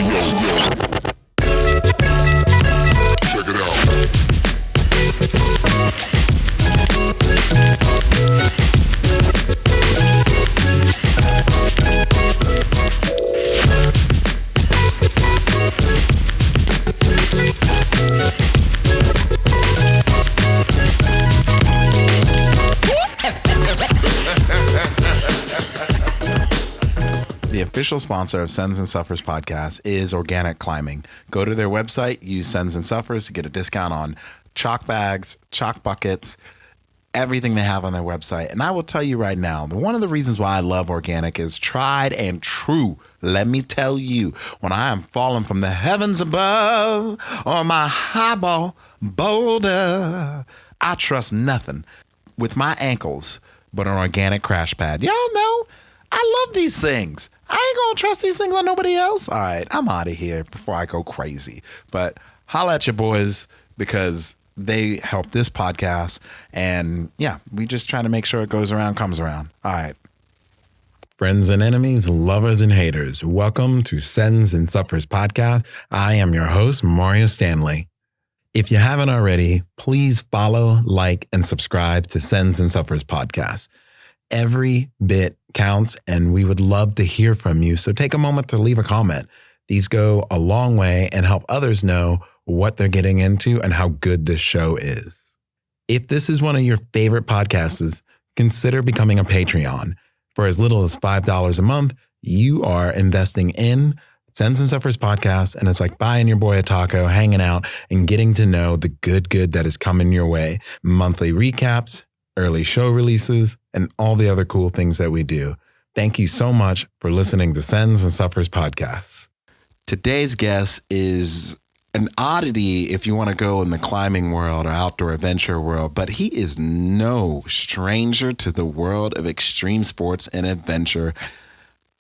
Check it out. The official sponsor of Sends and Suffers podcast is Organic Climbing. Go to their website, use Sends and Suffers to get a discount on chalk bags, chalk buckets, everything they have on their website. And I will tell you right now, one of the reasons why I love organic is tried and true. Let me tell you, when I am falling from the heavens above or my highball boulder, I trust nothing with my ankles but an organic crash pad. Y'all know I love these things. I ain't gonna trust these things on nobody else. All right, I'm out of here before I go crazy. But holla at your boys because they help this podcast. And yeah, we just try to make sure it goes around, comes around. All right. Friends and enemies, lovers and haters, welcome to Sends and Suffers podcast. I am your host, Mario Stanley. If you haven't already, please follow, like, and subscribe to Sends and Suffers podcast. Every bit counts, and we would love to hear from you. So take a moment to leave a comment. These go a long way and help others know what they're getting into and how good this show is. If this is one of your favorite podcasts, consider becoming a Patreon. For as little as $5 a month, you are investing in Sends and Suffers podcast, and it's like buying your boy a taco, hanging out, and getting to know the good that is coming your way. Monthly recaps, early show releases, and all the other cool things that we do. Thank you so much for listening to Sends and Suffers podcasts. Today's guest is an oddity if you want to go in the climbing world or outdoor adventure world, but he is no stranger to the world of extreme sports and adventure.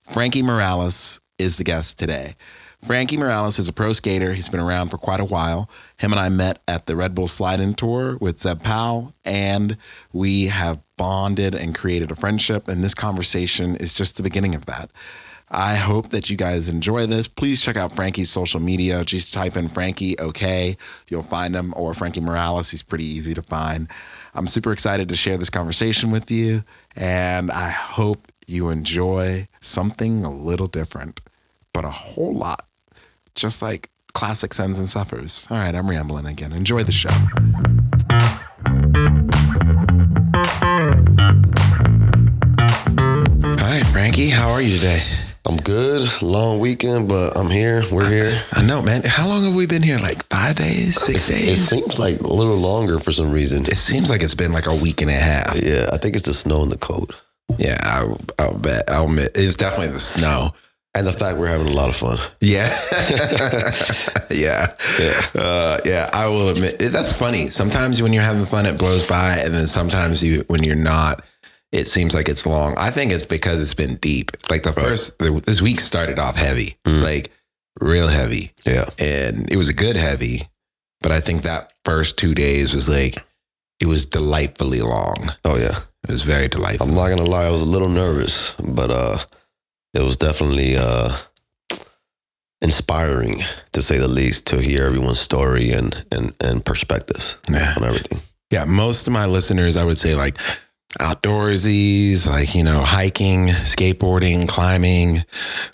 Frankie Morales is the guest today. Frankie Morales is a pro skater. He's been around for quite a while. Him and I met at the Red Bull Slide-In Tour with Zeb Powell, and we have bonded and created a friendship, and this conversation is just the beginning of that. I hope that you guys enjoy this. Please check out Frankie's social media. Just type in Frankie OK. You'll find him, or Frankie Morales. He's pretty easy to find. I'm super excited to share this conversation with you, and I hope you enjoy something a little different, but a whole lot. Just like classic Sends and Suffers. All right, I'm rambling again. Enjoy the show. Hi, Frankie. How are you today? I'm good. Long weekend, but I'm here. We're here. I know, man. How long have we been here? Like 5 days, 6 days? It seems like a little longer for some reason. It seems like it's been like a week and a half. Yeah, I think it's the snow and the cold. Yeah, I'll bet. I'll admit. It's definitely the snow. And the fact we're having a lot of fun. Yeah. Yeah. I will admit, that's funny. Sometimes when you're having fun, it blows by. And then sometimes when you're not, it seems like it's long. I think it's because it's been deep. Like this week started off heavy, like real heavy. Yeah. And it was a good heavy. But I think that first 2 days was like, it was delightfully long. Oh, yeah. It was very delightful. I'm not going to lie. I was a little nervous, but it was definitely inspiring, to say the least, to hear everyone's story and perspectives on everything. Yeah, most of my listeners, I would say, like outdoorsies, like, hiking, skateboarding, climbing,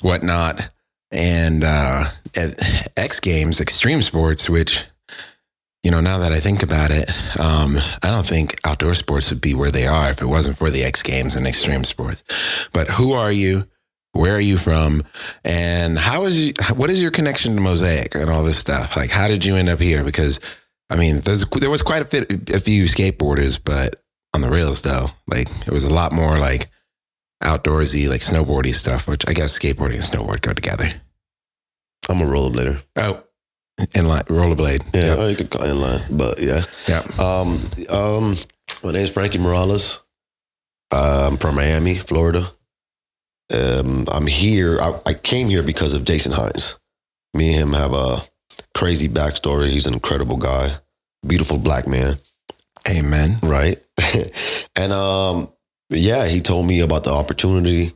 whatnot. And at X Games, extreme sports, which, now that I think about it, I don't think outdoor sports would be where they are if it wasn't for the X Games and extreme sports. But who are you? Where are you from? And what is your connection to Mosaic and all this stuff? Like, how did you end up here? Because, there was quite a few skateboarders, but on the rails, though, like, it was a lot more like outdoorsy, like snowboardy stuff, which I guess skateboarding and snowboard go together. I'm a rollerblader. Oh, inline rollerblade. Yeah, Yep. you could call it inline, but yeah. Yeah. My name's Frankie Morales. I'm from Miami, Florida. I'm here. I came here because of Jason Hines. Me and him have a crazy backstory. He's an incredible guy, beautiful black man. Amen. Right. And he told me about the opportunity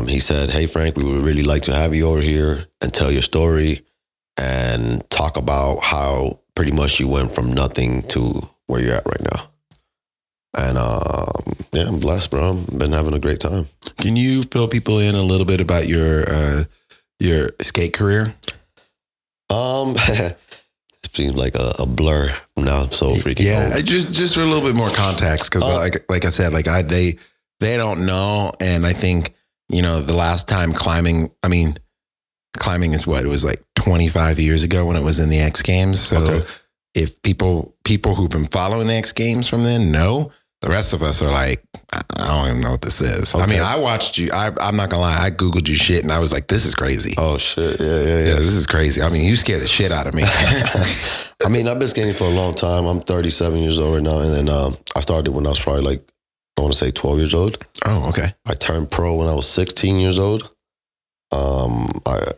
He said, "Hey Frank, we would really like to have you over here and tell your story and talk about how pretty much you went from nothing to where you're at right now." And yeah, I'm blessed, bro. I've been having a great time. Can you fill people in a little bit about your skate career? It seems like a blur now. I'm so freaking old. Just for a little bit more context, because like I said, they don't know, and I think the last time climbing is what it was like 25 years ago when it was in the X Games. So if people who've been following the X Games from then know. The rest of us are like, I don't even know what this is. Okay. I mean, I watched you. I'm not gonna lie. I Googled your shit and I was like, this is crazy. Oh shit. Yeah. This is crazy. I mean, you scared the shit out of me. I mean, I've been skating for a long time. I'm 37 years old right now. And then I started when I was probably like, I want to say 12 years old. Oh, okay. I turned pro when I was 16 years old. I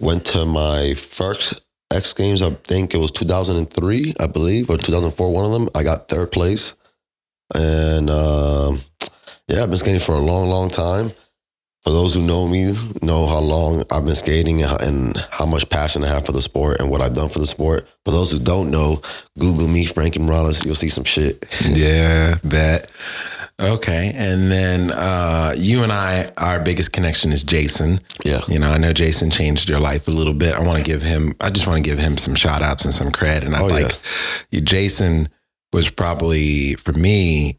went to my first X Games, I think it was 2003, I believe, or 2004, one of them. I got third place. And yeah, I've been skating for a long, long time. For those who know me, know how long I've been skating and how much passion I have for the sport and what I've done for the sport. For those who don't know, Google me, Frankie Morales, you'll see some shit. Yeah, bet. Okay. And then you and our biggest connection is Jason. Yeah. I know Jason changed your life a little bit. I just want to give him some shout outs and some credit. And Jason was probably, for me,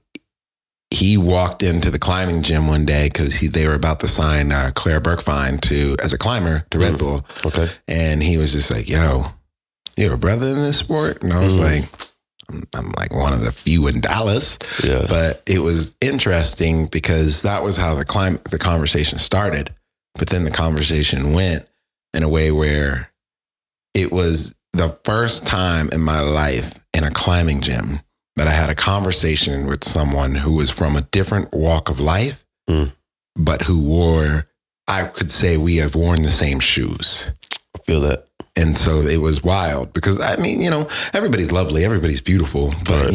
he walked into the climbing gym one day because they were about to sign Claire Birkfine as a climber to Red Bull. Okay. And he was just like, yo, you have a brother in this sport? And I was like, I'm like one of the few in Dallas. Yeah. But it was interesting because that was how the conversation started. But then the conversation went in a way where it was the first time in my life in a climbing gym that I had a conversation with someone who was from a different walk of life, but who I could say we have worn the same shoes. I feel that. And so it was wild because, I mean, everybody's lovely, everybody's beautiful, but,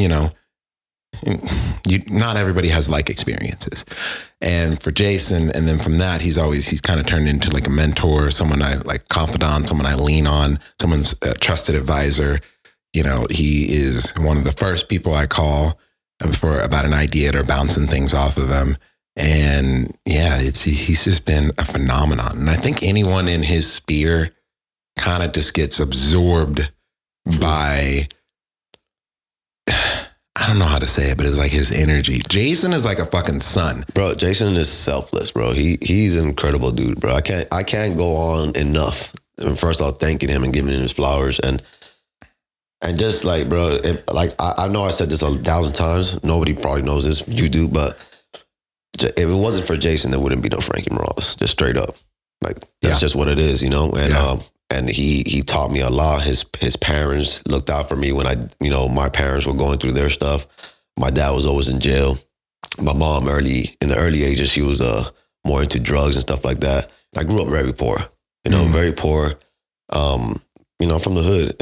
not everybody has like experiences. And for Jason, and then from that, he's kind of turned into like a mentor, someone I like confidant, someone I lean on, someone's a trusted advisor. He is one of the first people I call for about an idea or bouncing things off of them. And yeah, he's just been a phenomenon. And I think anyone in his sphere kind of just gets absorbed by, I don't know how to say it, but it's like his energy. Jason is like a fucking son. Bro, Jason is selfless, bro. He's an incredible dude, bro. I can't go on enough. First off, thanking him and giving him his flowers. And just like, bro, I know I said this 1,000 times. Nobody probably knows this. You do, but if it wasn't for Jason, there wouldn't be no Frankie Morales. Just straight up. Like, that's just what it is, And and he taught me a lot. His parents looked out for me when my parents were going through their stuff. My dad was always in jail. My mom in the early ages, she was more into drugs and stuff like that. I grew up very poor, very poor, from the hood.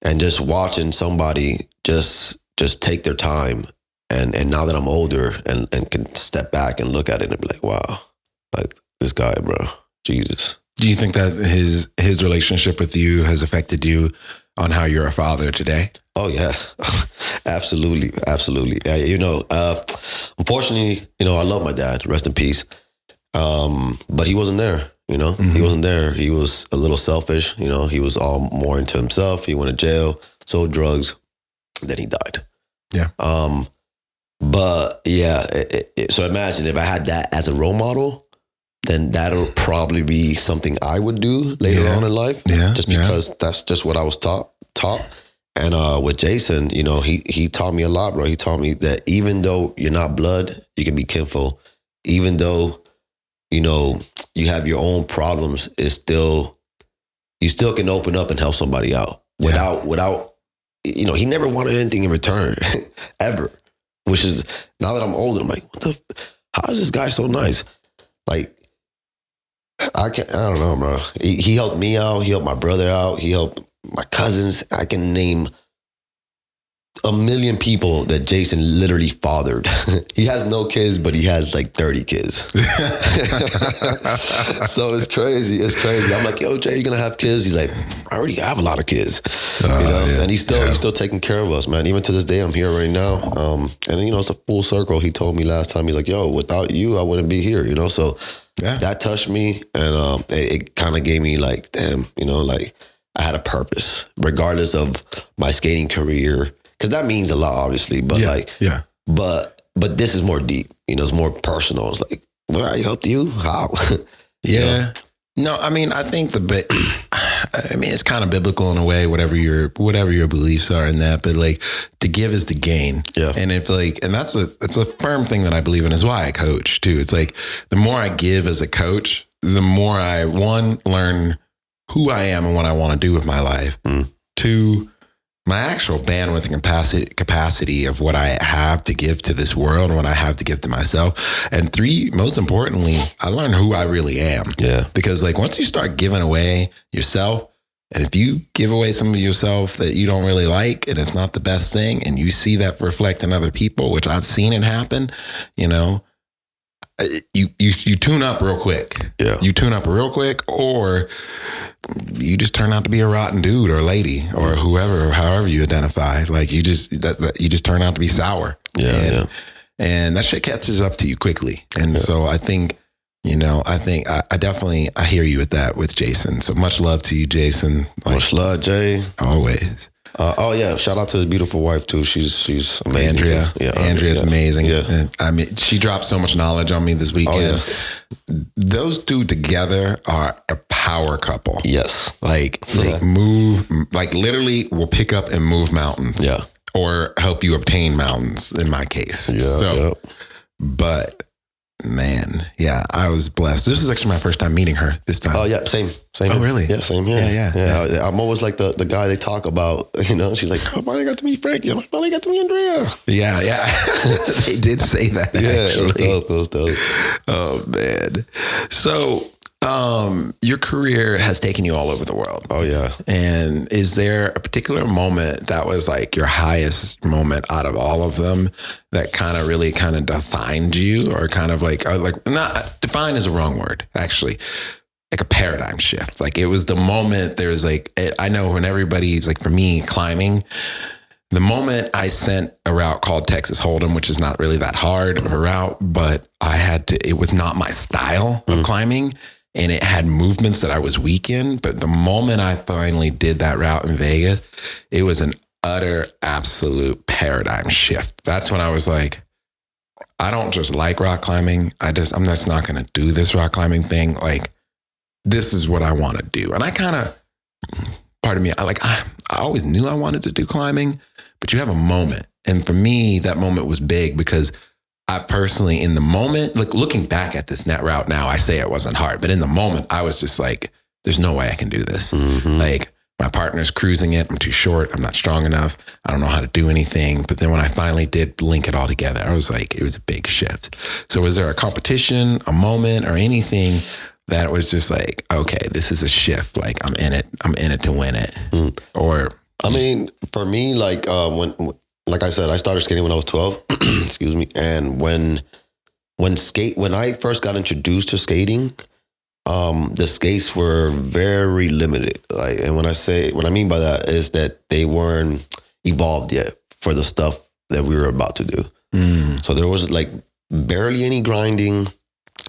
And just watching somebody just take their time. And now that I'm older and can step back and look at it and be like, wow, like this guy, bro, Jesus. Do you think that his relationship with you has affected you on how you're a father today? Oh yeah, absolutely. Unfortunately, I love my dad, rest in peace. But he wasn't there, he wasn't there. He was a little selfish, he was all more into himself. He went to jail, sold drugs, then he died. Yeah. But yeah, so imagine if I had that as a role model, then that'll probably be something I would do later on in life. Yeah. Just because that's just what I was taught. And with Jason, he taught me a lot, bro. He taught me that even though you're not blood, you can be kinfolk. Even though, you have your own problems, you still can open up and help somebody out without, he never wanted anything in return ever. Which is, now that I'm older, I'm like, how is this guy so nice? Like, I don't know, bro. He helped me out. He helped my brother out. He helped my cousins. I can name a million people that Jason literally fathered. He has no kids, but he has like 30 kids. So it's crazy. It's crazy. I'm like, yo, Jay, you gonna have kids? He's like, I already have a lot of kids. Yeah. And he's still taking care of us, man. Even to this day, I'm here right now. And you know, it's a full circle. He told me last time, he's like, yo, without you, I wouldn't be here, you know? So that touched me, and it kind of gave me like, damn, you know, like I had a purpose, regardless of my skating career. Because that means a lot, obviously, but but this is more deep. You know, it's more personal. It's like, well, I helped you. How? Yeah. No, I mean, I think it's kind of biblical in a way, whatever your beliefs are in that. But like, to give is to gain. Yeah. And that's a firm thing that I believe in. Is why I coach too. It's like the more I give as a coach, the more I learn who I am and what I want to do with my life. Two, my actual bandwidth and capacity of what I have to give to this world and what I have to give to myself. And three, most importantly, I learn who I really am. Yeah. Because like once you start giving away yourself, and if you give away some of yourself that you don't really like, and it's not the best thing, and you see that reflect in other people, which I've seen it happen, you know, you tune up real quick. Yeah. You tune up real quick, or you just turn out to be a rotten dude or lady or whoever, or however you identify. Like you just turn out to be sour. Yeah. And that shit catches up to you quickly. And so I think, you know, I definitely hear you with that with Jason. So much love to you, Jason. Like, much love, Jay. Always. Shout out to his beautiful wife too. She's amazing. Andrea. Too. Yeah, Andrea's amazing. Yeah. And, I mean, she dropped so much knowledge on me this weekend. Those two together are a power couple. Yes. Like move, like literally will pick up and move mountains. Yeah. Or help you obtain mountains in my case. Yeah. But man, yeah, I was blessed. This was actually my first time meeting her this time. Oh yeah, same. Oh really? Yeah, same here. Yeah. I'm always like the guy they talk about, you know. She's like, I finally got to meet Frankie. I'm like, finally got to meet Andrea. Yeah. They did say that. Yeah, actually. it was dope. Oh man. So your career has taken you all over the world. Oh yeah. And is there a particular moment that was like your highest moment out of all of them that kind of really defined you, or kind of like not define is a wrong word, actually, like a paradigm shift? Like it was the moment there's like, I know when everybody's like, for me climbing, the moment I sent a route called Texas Hold'em, which is not really that hard of a route, but it was not my style of climbing. And it had movements that I was weak in. But the moment I finally did that route in Vegas, it was an utter, absolute paradigm shift. That's when I was like, I don't just like rock climbing. I'm just not going to do this rock climbing thing. Like, this is what I want to do. And I kind of, pardon me, I always knew I wanted to do climbing, but you have a moment. And for me, that moment was big because I personally, in the moment, looking back at this net route now, I say it wasn't hard, but in the moment, I was just like, there's no way I can do this. Mm-hmm. Like, my partner's cruising it. I'm too short. I'm not strong enough. I don't know how to do anything. But then when I finally did link it all together, I was like, it was a big shift. So was there a competition, a moment, or anything that was just like, okay, this is a shift. Like, I'm in it to win it. Or, I mean, for me, like like I said, I started skating when I was 12. Excuse me. And when I first got introduced to skating, the skates were very limited. Like, and what I mean by that is that they weren't evolved yet for the stuff that we were about to do. So there was like barely any grinding,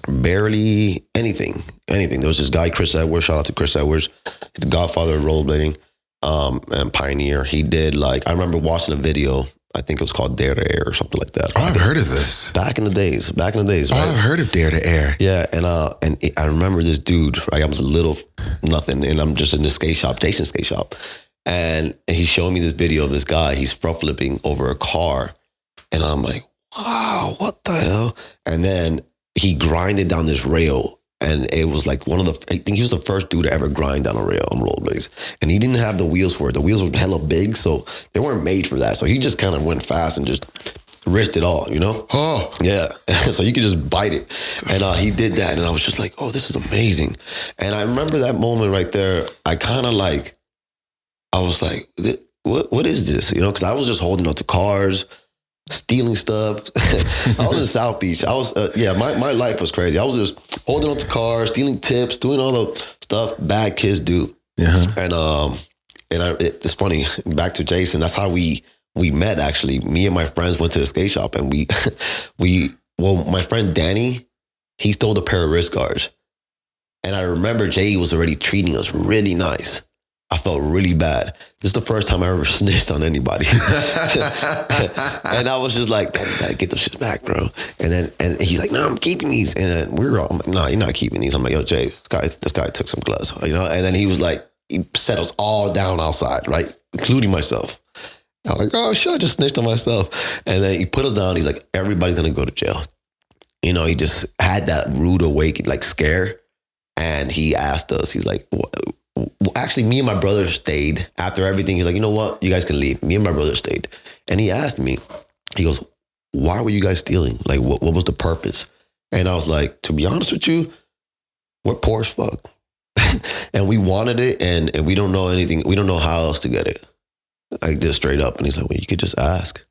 barely anything. There was this guy, Chris Edwards, shout out to Chris Edwards. He's the godfather of rollerblading. And pioneer. He did, like, I remember watching a video, I think it was called Dare to Air or something like that. I've heard of this. Back in the days, right? I've heard of Dare to Air. Yeah, and I remember this dude, right? I was a little nothing, and I'm just in this skate shop, Jason's skate shop. And he's showing me this video of this guy, he's front flipping over a car. And I'm like, wow, what the hell? And then he grinded down this rail. And it was like I think he was the first dude to ever grind down a rail on rollerblades. And he didn't have the wheels for it. The wheels were hella big, so they weren't made for that. So he just kind of went fast and just risked it all, you know? Oh. Yeah. So you could just bite it. And he did that. And I was just like, oh, this is amazing. And I remember that moment right there. I kind of like, I was like, what is this? You know, because I was just holding on to cars, stealing stuff. I was in South Beach. I was, my life was crazy. I was just holding on to cars, stealing tips, doing all the stuff bad kids do. Uh-huh. It's funny, back to Jason, that's how we met, actually. Me and my friends went to the skate shop, and my friend Danny, he stole a pair of wrist guards. And I remember Jay was already treating us really nice. I felt really bad. This is the first time I ever snitched on anybody. And I was just like, damn, you gotta get those shit back, bro. And he's like, no, I'm keeping these. And then I'm like, no, you're not keeping these. I'm like, yo, Jay, this guy took some gloves, you know? And then he was like, he set us all down outside, right? Including myself. I'm like, oh, shit, I just snitched on myself. And then he put us down. He's like, everybody's gonna go to jail. You know, he just had that rude awakening, like scare. And he asked us, he's like, actually, me and my brother stayed after everything. He's like, you know what? You guys can leave. Me and my brother stayed. And he asked me, he goes, why were you guys stealing? Like, what was the purpose? And I was like, to be honest with you, we're poor as fuck. And we wanted it, and we don't know anything. We don't know how else to get it. Like, just straight up. And he's like, well, you could just ask,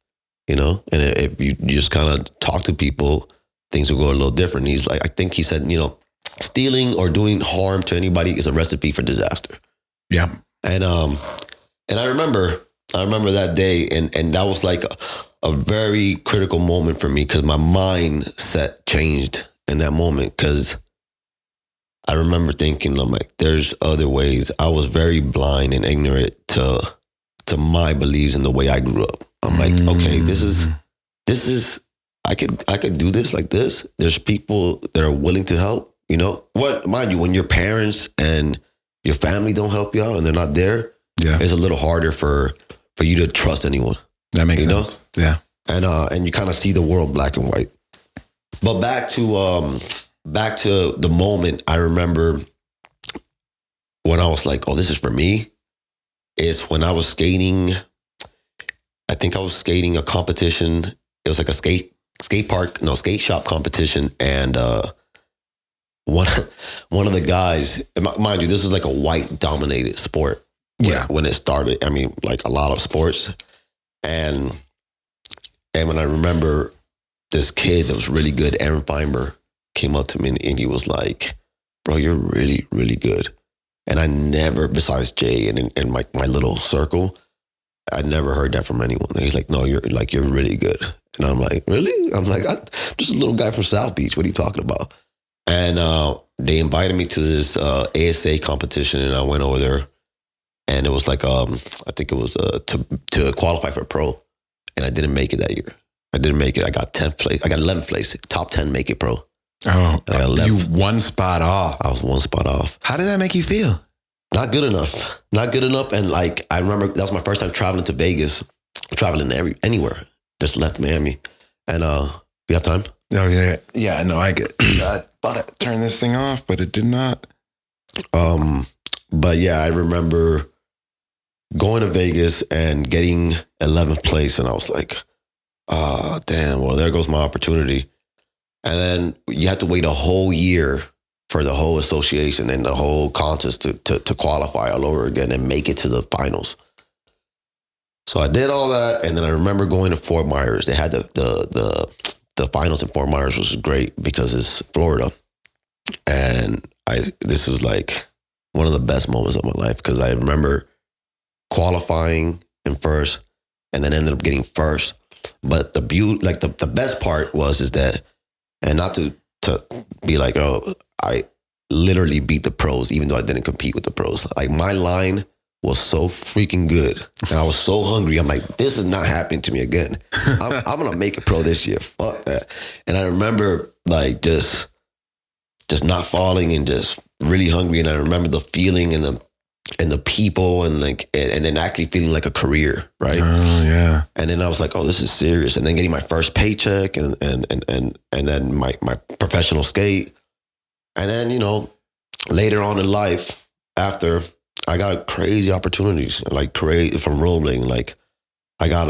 you know? And if you just kind of talk to people, things will go a little different. And he's like, I think he said, you know, stealing or doing harm to anybody is a recipe for disaster. Yeah. And I remember that day, and that was like a very critical moment for me, because my mindset changed in that moment. Because I remember thinking, I'm like, there's other ways. I was very blind and ignorant to my beliefs and the way I grew up. I'm like, okay, this is I could do this like this. There's people that are willing to help. You know what? Mind you, when your parents and your family don't help you out and they're not there, it's a little harder for you to trust anyone. That makes sense. Know? Yeah. And you kind of see the world black and white. But back to the moment, I remember when I was like, oh, this is for me, is when I was skating. I think I was skating a competition. It was like a skate shop competition. And one of the guys, mind you, this is like a white dominated sport. When it started, I mean, like a lot of sports. And when I remember this kid that was really good, Aaron Feinberg, came up to me and he was like, bro, you're really, really good. And I never, besides Jay and my little circle, I never heard that from anyone. He's like, no, you're really good. And I'm like, really? I'm like, I'm just a little guy from South Beach. What are you talking about? And they invited me to this ASA competition, and I went over there. And it was like, I think it was to qualify for pro. And I didn't make it that year. I didn't make it. I got 10th place. I got 11th place. Top 10 make it pro. Oh, you one spot off. I was one spot off. How did that make you feel? Not good enough. Not good enough. And like, I remember that was my first time traveling to Vegas, traveling anywhere. Just left Miami. And we have time? Oh, yeah. Yeah, no, I get I thought I turned this thing off, but it did not. But yeah, I remember going to Vegas and getting 11th place. And I was like, oh, damn, well, there goes my opportunity. And then you have to wait a whole year for the whole association and the whole contest to qualify all over again and make it to the finals. So I did all that. And then I remember going to Fort Myers. They had the finals in Fort Myers, which was great because it's Florida. And this was like one of the best moments of my life, because I remember qualifying in first and then ended up getting first. But the beauty, like the best part is that, and not to be like, oh, I literally beat the pros, even though I didn't compete with the pros. Like, my line was so freaking good. And I was so hungry. I'm like, this is not happening to me again. I'm going to make it pro this year. Fuck that. And I remember like just not falling and just really hungry. And I remember the feeling and the people and then actually feeling like a career, right? Oh yeah. And then I was like, oh, this is serious. And then getting my first paycheck and then my professional skate. And then, you know, later on in life, after, I got crazy opportunities, like crazy from rollerblading. Like, I got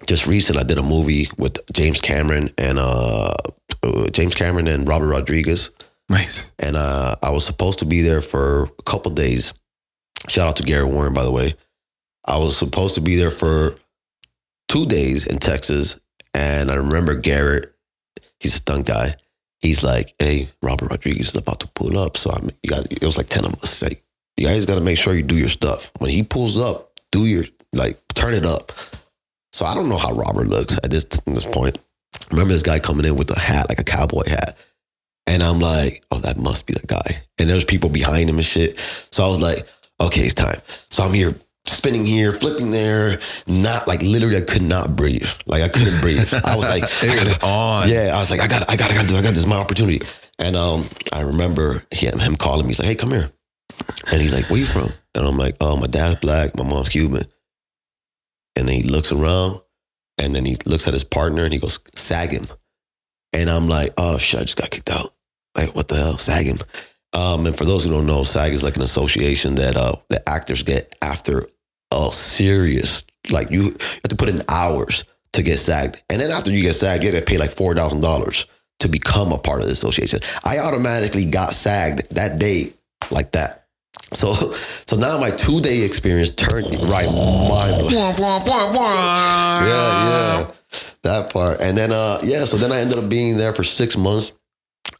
just recent, I did a movie with James Cameron and Robert Rodriguez. Nice. And I was supposed to be there for a couple days. Shout out to Gary Warren, by the way. I was supposed to be there for 2 days in Texas. And I remember Garrett, he's a stunt guy. He's like, hey, Robert Rodriguez is about to pull up. So it was like 10 of us. Like, you guys got to make sure you do your stuff. When he pulls up, turn it up. So I don't know how Robert looks at this point. I remember this guy coming in with a hat, like a cowboy hat. And I'm like, oh, that must be the guy. And there's people behind him and shit. So I was like, okay, it's time. So I'm here, spinning here, flipping there. Not like literally, I could not breathe. Like I couldn't breathe. I was like, it was on. Yeah, I was like, I got this is my opportunity. And I remember him calling me. He's like, hey, come here. And he's like, where you from? And I'm like, oh, my dad's black, my mom's Cuban. And then he looks around, and then he looks at his partner, and he goes, SAG him. And I'm like, oh shit, I just got kicked out. Like, what the hell? SAG him. And for those who don't know, SAG is like an association that the actors get after a serious, like you have to put in hours to get SAG'd. And then after you get SAG'd, you have to pay like $4,000 to become a part of the association. I automatically got SAG'd that day like that. So now my 2-day experience turned right mind. Yeah. That part. And then, so then I ended up being there for 6 months.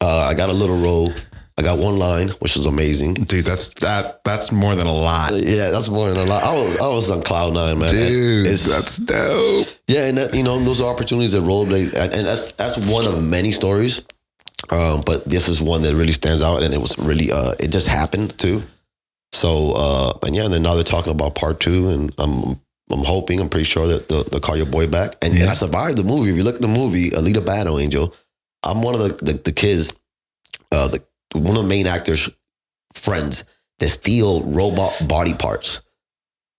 I got a little role. I got one line, which was amazing. Dude, that's more than a lot. Yeah, that's more than a lot. I was on cloud nine, man. Dude, that's dope. Yeah, and that, those opportunities at Rollerblade, and that's one of many stories. But this is one that really stands out, and it was really it just happened too. So and then now they're talking about part 2, and I'm pretty sure that they'll call your boy back. And I survived the movie. If you look at the movie, Alita Battle Angel, I'm one of the kids, one of the main actors' friends that steal robot body parts.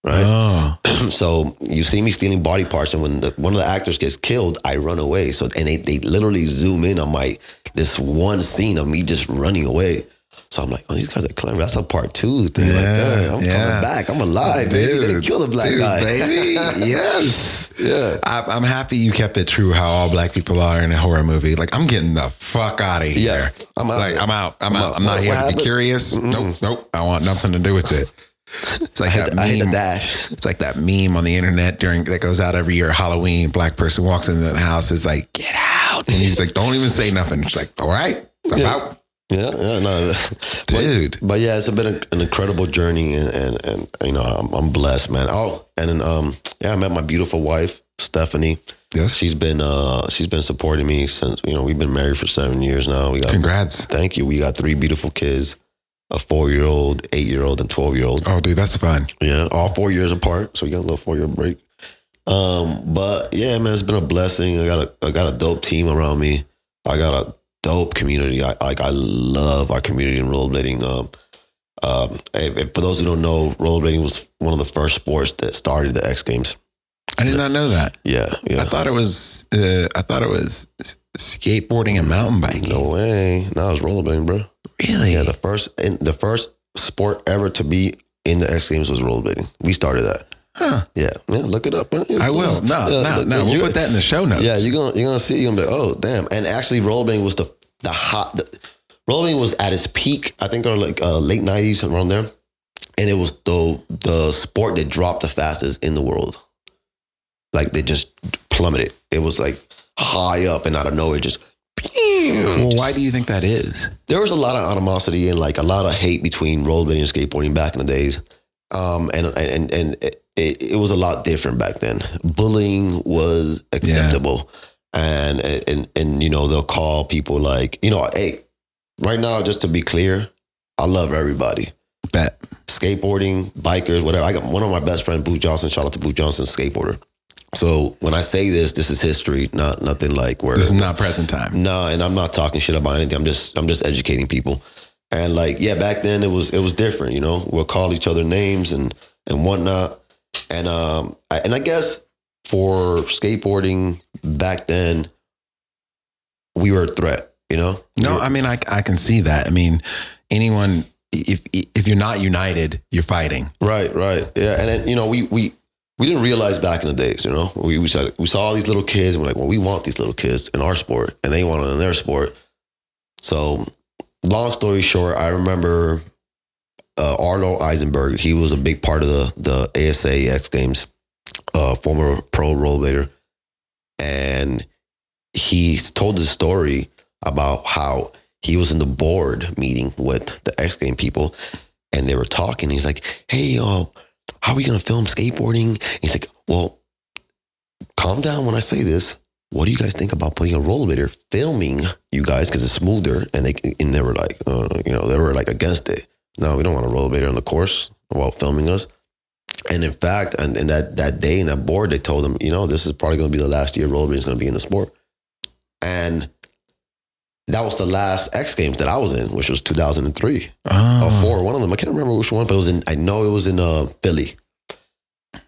Right. Oh. So you see me stealing body parts, and when one of the actors gets killed, I run away. So and they literally zoom in on this one scene of me just running away. So I'm like, oh, these guys are clever. That's a part 2 thing. Yeah, like, I'm coming back. I'm alive, baby. You're gonna kill the black guy, baby. Yes. Yeah. I'm happy you kept it true how all black people are in a horror movie. Like, I'm getting the fuck out of here. Yeah. I'm out. I'm not here to be curious. Mm-mm. Nope. I want nothing to do with it. It's like that meme. I hit the dash. It's like that meme on the internet that goes out every year. Halloween, black person walks into the house, is like, get out. And he's like, don't even say nothing. It's like, all right, I'm out. Yeah, no, dude. But yeah, it's been an incredible journey, and I'm blessed, man. Oh, and then I met my beautiful wife, Stephanie. Yes, she's been supporting me since we've been married for 7 years now. Congrats. Thank you. We got 3 beautiful kids, a 4-year-old, 8-year-old, and 12-year-old. Oh, dude, that's fun. Yeah, all 4 years apart, so we got a little 4-year break. But yeah, man, it's been a blessing. I got a dope team around me. I got a dope community. I love our community in rollerblading. For those who don't know, rollerblading was one of the first sports that started the X Games. I did not know that. Yeah. I thought it was skateboarding and mountain biking. No way. No, it was rollerblading, bro. Really? Yeah. The first sport ever to be in the X Games was rollerblading. We started that. Huh. Yeah. Look it up, man. I will. No. We'll put that in the show notes. Yeah, you're gonna see. You're gonna be like, oh damn. And actually, rollerblading was rollerblading was at its peak. I think around late 90s, around there, and it was the sport that dropped the fastest in the world. Like they just plummeted. It was like high up and out of nowhere, just. Well, why do you think that is? There was a lot of animosity and like a lot of hate between rollerblading and skateboarding back in the days. It was a lot different back then. Bullying was acceptable. Yeah. And they'll call people like, hey, right now, just to be clear, I love everybody. Bet. Skateboarding, bikers, whatever. I got one of my best friends, Boo Johnson. Shout out to Boo Johnson, skateboarder. So when I say this is history, nothing like where. This is not present time. No, and I'm not talking shit about anything. I'm just educating people. And like, yeah, back then it was different, We'll call each other names and whatnot. And I guess for skateboarding back then, we were a threat, No, I mean, I can see that. I mean, anyone, if you're not united, you're fighting. Right. Yeah. And then, we didn't realize back in the days, we saw all these little kids and we're like, well, we want these little kids in our sport and they want it in their sport. So long story short, I remember Arlo Eisenberg. He was a big part of the ASA X Games, former pro rollerblader. And he told the story about how he was in the board meeting with the X Game people, and they were talking. He's like, hey, how are we going to film skateboarding? He's like, well, calm down when I say this. What do you guys think about putting a rollerblader filming you guys? Because it's smoother. And they were like, they were like against it. No, we don't want a rollerblader on the course while filming us. And in fact, and that day in that board, they told him, this is probably going to be the last year rollerblading is going to be in the sport. And that was the last X Games that I was in, which was 2003 or 4. One of them, I can't remember which one, but I know it was in Philly.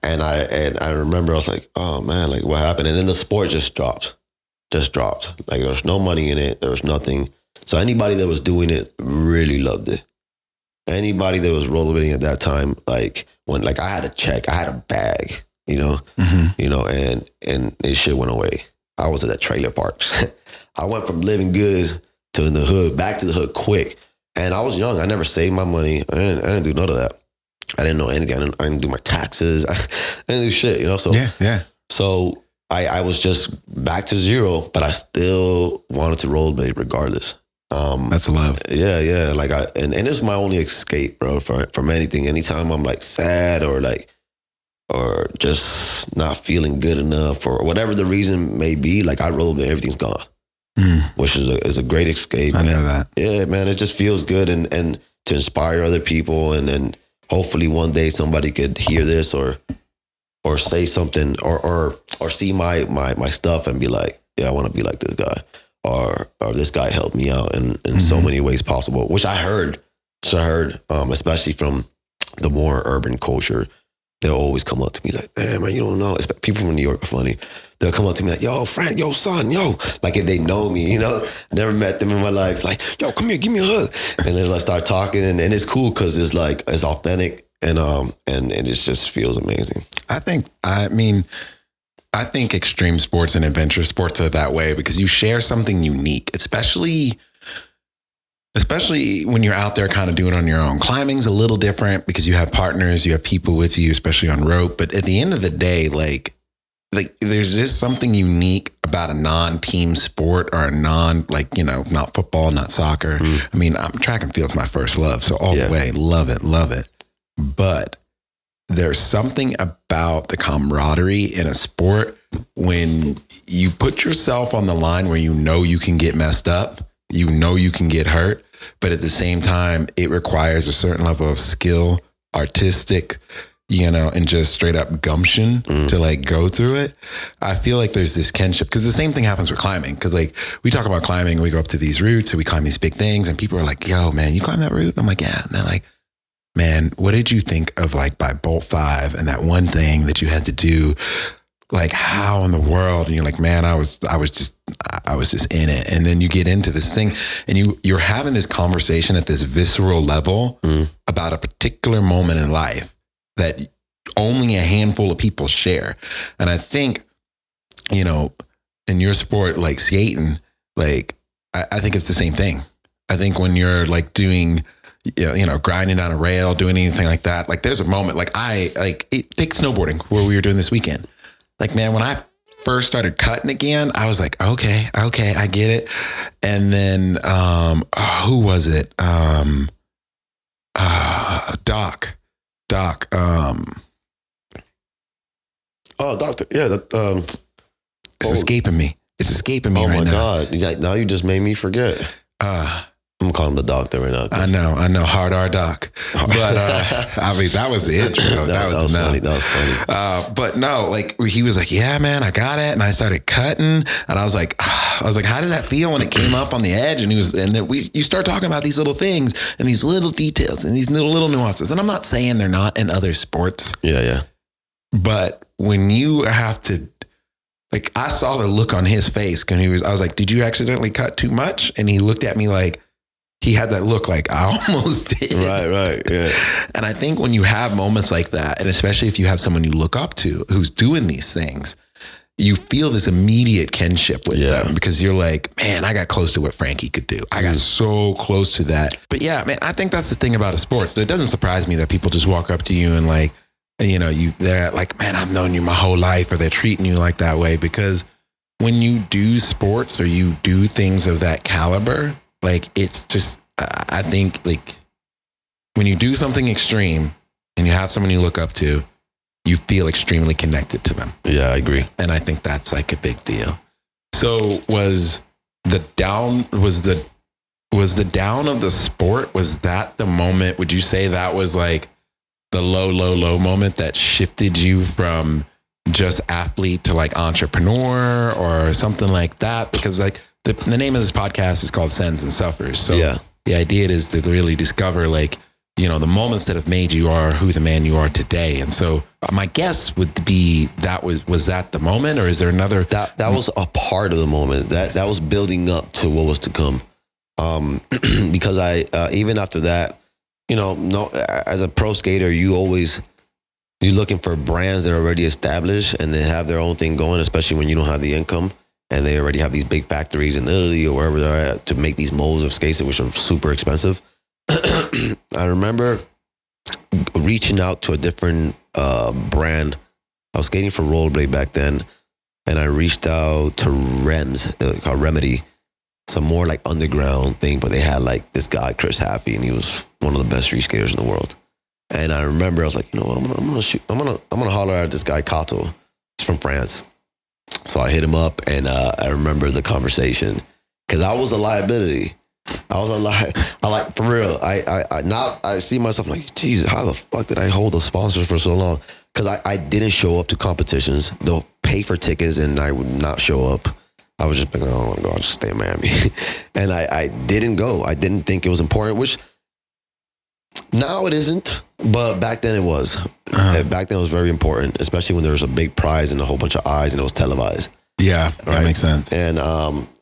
And I remember I was like, oh man, like what happened? And then the sport just dropped. Like there was no money in it. There was nothing. So anybody that was doing it really loved it. Anybody that was rollerblading at that time, like when I had a check, I had a bag, and this shit went away. I was at that trailer parks. I went from living good to in the hood, back to the hood quick. And I was young. I never saved my money. I didn't do none of that. I didn't know anything. I didn't do my taxes. I didn't do shit, So yeah. So I was just back to zero, but I still wanted to rollerblade regardless. That's love. Yeah. And it's my only escape, bro, from anything. Anytime I'm like sad or just not feeling good enough or whatever the reason may be, like I rollerblade, everything's gone, which is a great escape. I know that. Yeah, man, it just feels good and to inspire other people and then hopefully one day somebody could hear this or say something or see my stuff and be like, yeah, I want to be like this guy. Or this guy helped me out in so many ways possible, which I heard, especially from the more urban culture. They'll always come up to me like, man, you don't know. People from New York are funny. They'll come up to me like, yo, Frank, yo, son, yo. Like if they know me, never met them in my life. Like, yo, come here, give me a hug. And then I start talking and it's cool because it's like, it's authentic and it just feels amazing. I think extreme sports and adventure sports are that way because you share something unique, especially when you're out there kind of doing it on your own. Climbing's a little different because you have partners, you have people with you, especially on rope. But at the end of the day, like there's just something unique about a non-team sport or a not football, not soccer. I mean, track and field's my first love. So all the way, love it. But there's something about the camaraderie in a sport when you put yourself on the line where you can get messed up, you can get hurt, but at the same time, it requires a certain level of skill, artistic, and just straight up gumption to like go through it. I feel like there's this kinship because the same thing happens with climbing. Because like we talk about climbing, we go up to these routes and we climb these big things and people are like, yo, man, you climb that route? And I'm like, yeah. And they're like, man, what did you think of like by Bolt 5 and that one thing that you had to do? Like how in the world? And you're like, man, I was just in it. And then you get into this thing and you're having this conversation at this visceral level about a particular moment in life that only a handful of people share. And I think, in your sport, like skating, like I think it's the same thing. I think when you're like doing, grinding down a rail, doing anything like that, like there's a moment, take snowboarding where we were doing this weekend. Like, man, when I first started cutting again, I was like, okay, I get it. And then, who was it? Doc. Doctor. Yeah. It's escaping me. Right now. Oh my God. Now you just made me forget. I'm calling him the doctor right now. I know. Hard R Doc. But that was the intro. That was funny. That was funny. But no, like he was like, yeah, man, I got it. And I started cutting and I was like, how did that feel when it came up on the edge? And then you start talking about these little things and these little details and these little nuances. And I'm not saying they're not in other sports. Yeah. But when you have to, like, I saw the look on his face because I was like, did you accidentally cut too much? And he looked at me like, he had that look like I almost did. Right. Yeah. And I think when you have moments like that, and especially if you have someone you look up to who's doing these things, you feel this immediate kinship with them because you're like, man, I got close to what Frankie could do. I got so close to that. But yeah, man, I think that's the thing about a sport. So it doesn't surprise me that people just walk up to you and like, you know, they're like, man, I've known you my whole life, or they're treating you like that way. Because when you do sports or you do things of that caliber, like it's just, I think like when you do something extreme and you have someone you look up to, you feel extremely connected to them. Yeah, I agree. And I think that's like a big deal. So was the down of the sport, was that the moment, would you say that was like the low moment that shifted you from just athlete to like entrepreneur or something like that? Because like the name of this podcast is called Sends and Suffers. So the idea is to really discover like, you know, the moments that have made you are who the man you are today. And so my guess would be that was that the moment, or is there another? That was a part of the moment that was building up to what was to come. Because I, even after that, you know, as a pro skater, you're looking for brands that are already established and they have their own thing going, especially when you don't have the income and they already have these big factories in Italy or wherever they're at to make these molds of skates, which are super expensive. I remember reaching out to a different brand. I was skating for Rollerblade back then, and I reached out to Rems, called Remedy, some more like underground thing, but they had like this guy, Chris Haffey, and he was one of the best street skaters in the world. And I remember I was like, you know, I'm gonna holler at this guy Kato. He's from France. So I hit him up, and I remember the conversation because I was a liability. I like, for real. I see myself like, Jesus, how the fuck did I hold those sponsors for so long? Because I didn't show up to competitions. They'll pay for tickets and I would not show up. I was just like, I don't want to go. I'll just stay in Miami. And I didn't go. I didn't think it was important, which now it isn't. But back then it was. Back then it was very important, especially when there was a big prize and a whole bunch of eyes and it was televised. Yeah, that makes sense. And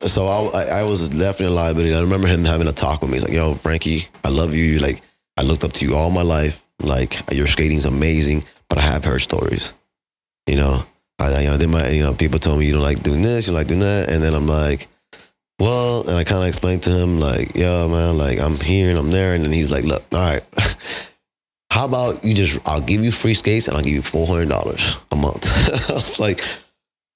so I was definitely a liability. I remember him having a talk with me. He's like, yo, Frankie, I love you. Like, I looked up to you all my life. Like, your skating's amazing, but I have heard stories. You know, people told me you don't like doing this, you don't like doing that. And then I'm like, well, and I kind of explained to him, like, yo, man, like, I'm here and I'm there. And then he's like, look, all right, how about I'll give you free skates and I'll give you $400 a month. I was like,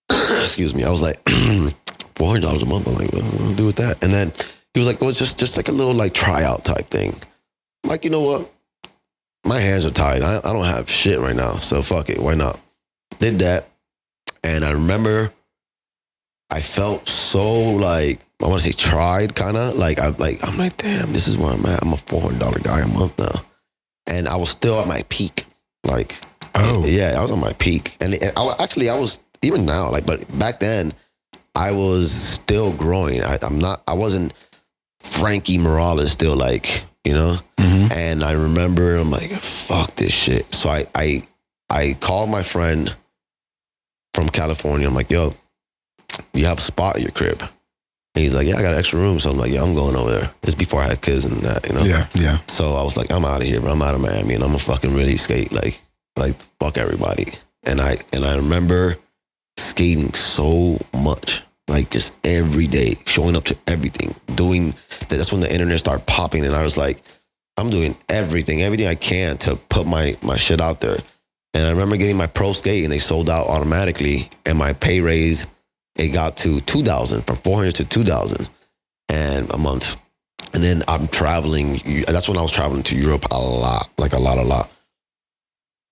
excuse me. I was like, $400 a month. I'm like, what do I do with that? And then he was like, well, it's just like a little like tryout type thing. I'm like, you know what? My hands are tied. I don't have shit right now. So fuck it. Why not? Did that. And I remember I felt so like, I want to say tried kind of like, I'm like, damn, this is where I'm at. I'm a $400 guy a month now. And I was still at my peak. Like, yeah, I was on my peak. And I was, even now, like, but back then, I was still growing. I wasn't Frankie Morales still, like, you know? Mm-hmm. And I remember, I'm like, fuck this shit. So I called my friend from California. I'm like, yo, you have a spot at your crib? And he's like, yeah, I got an extra room. So I'm like, yeah, I'm going over there. This is before I had kids and that, you know? Yeah. So I was like, I'm out of here, bro. I'm out of Miami and I'm gonna fucking really skate. Like fuck everybody. And I remember skating so much, like just every day, showing up to everything, doing that. That's when the internet started popping, and I was like, I'm doing everything I can to put my shit out there. And I remember getting my pro skate, and they sold out automatically, and my pay raise, it got to $2,000, from $400 to $2,000 and a month. And then I'm traveling. That's when I was traveling to Europe a lot.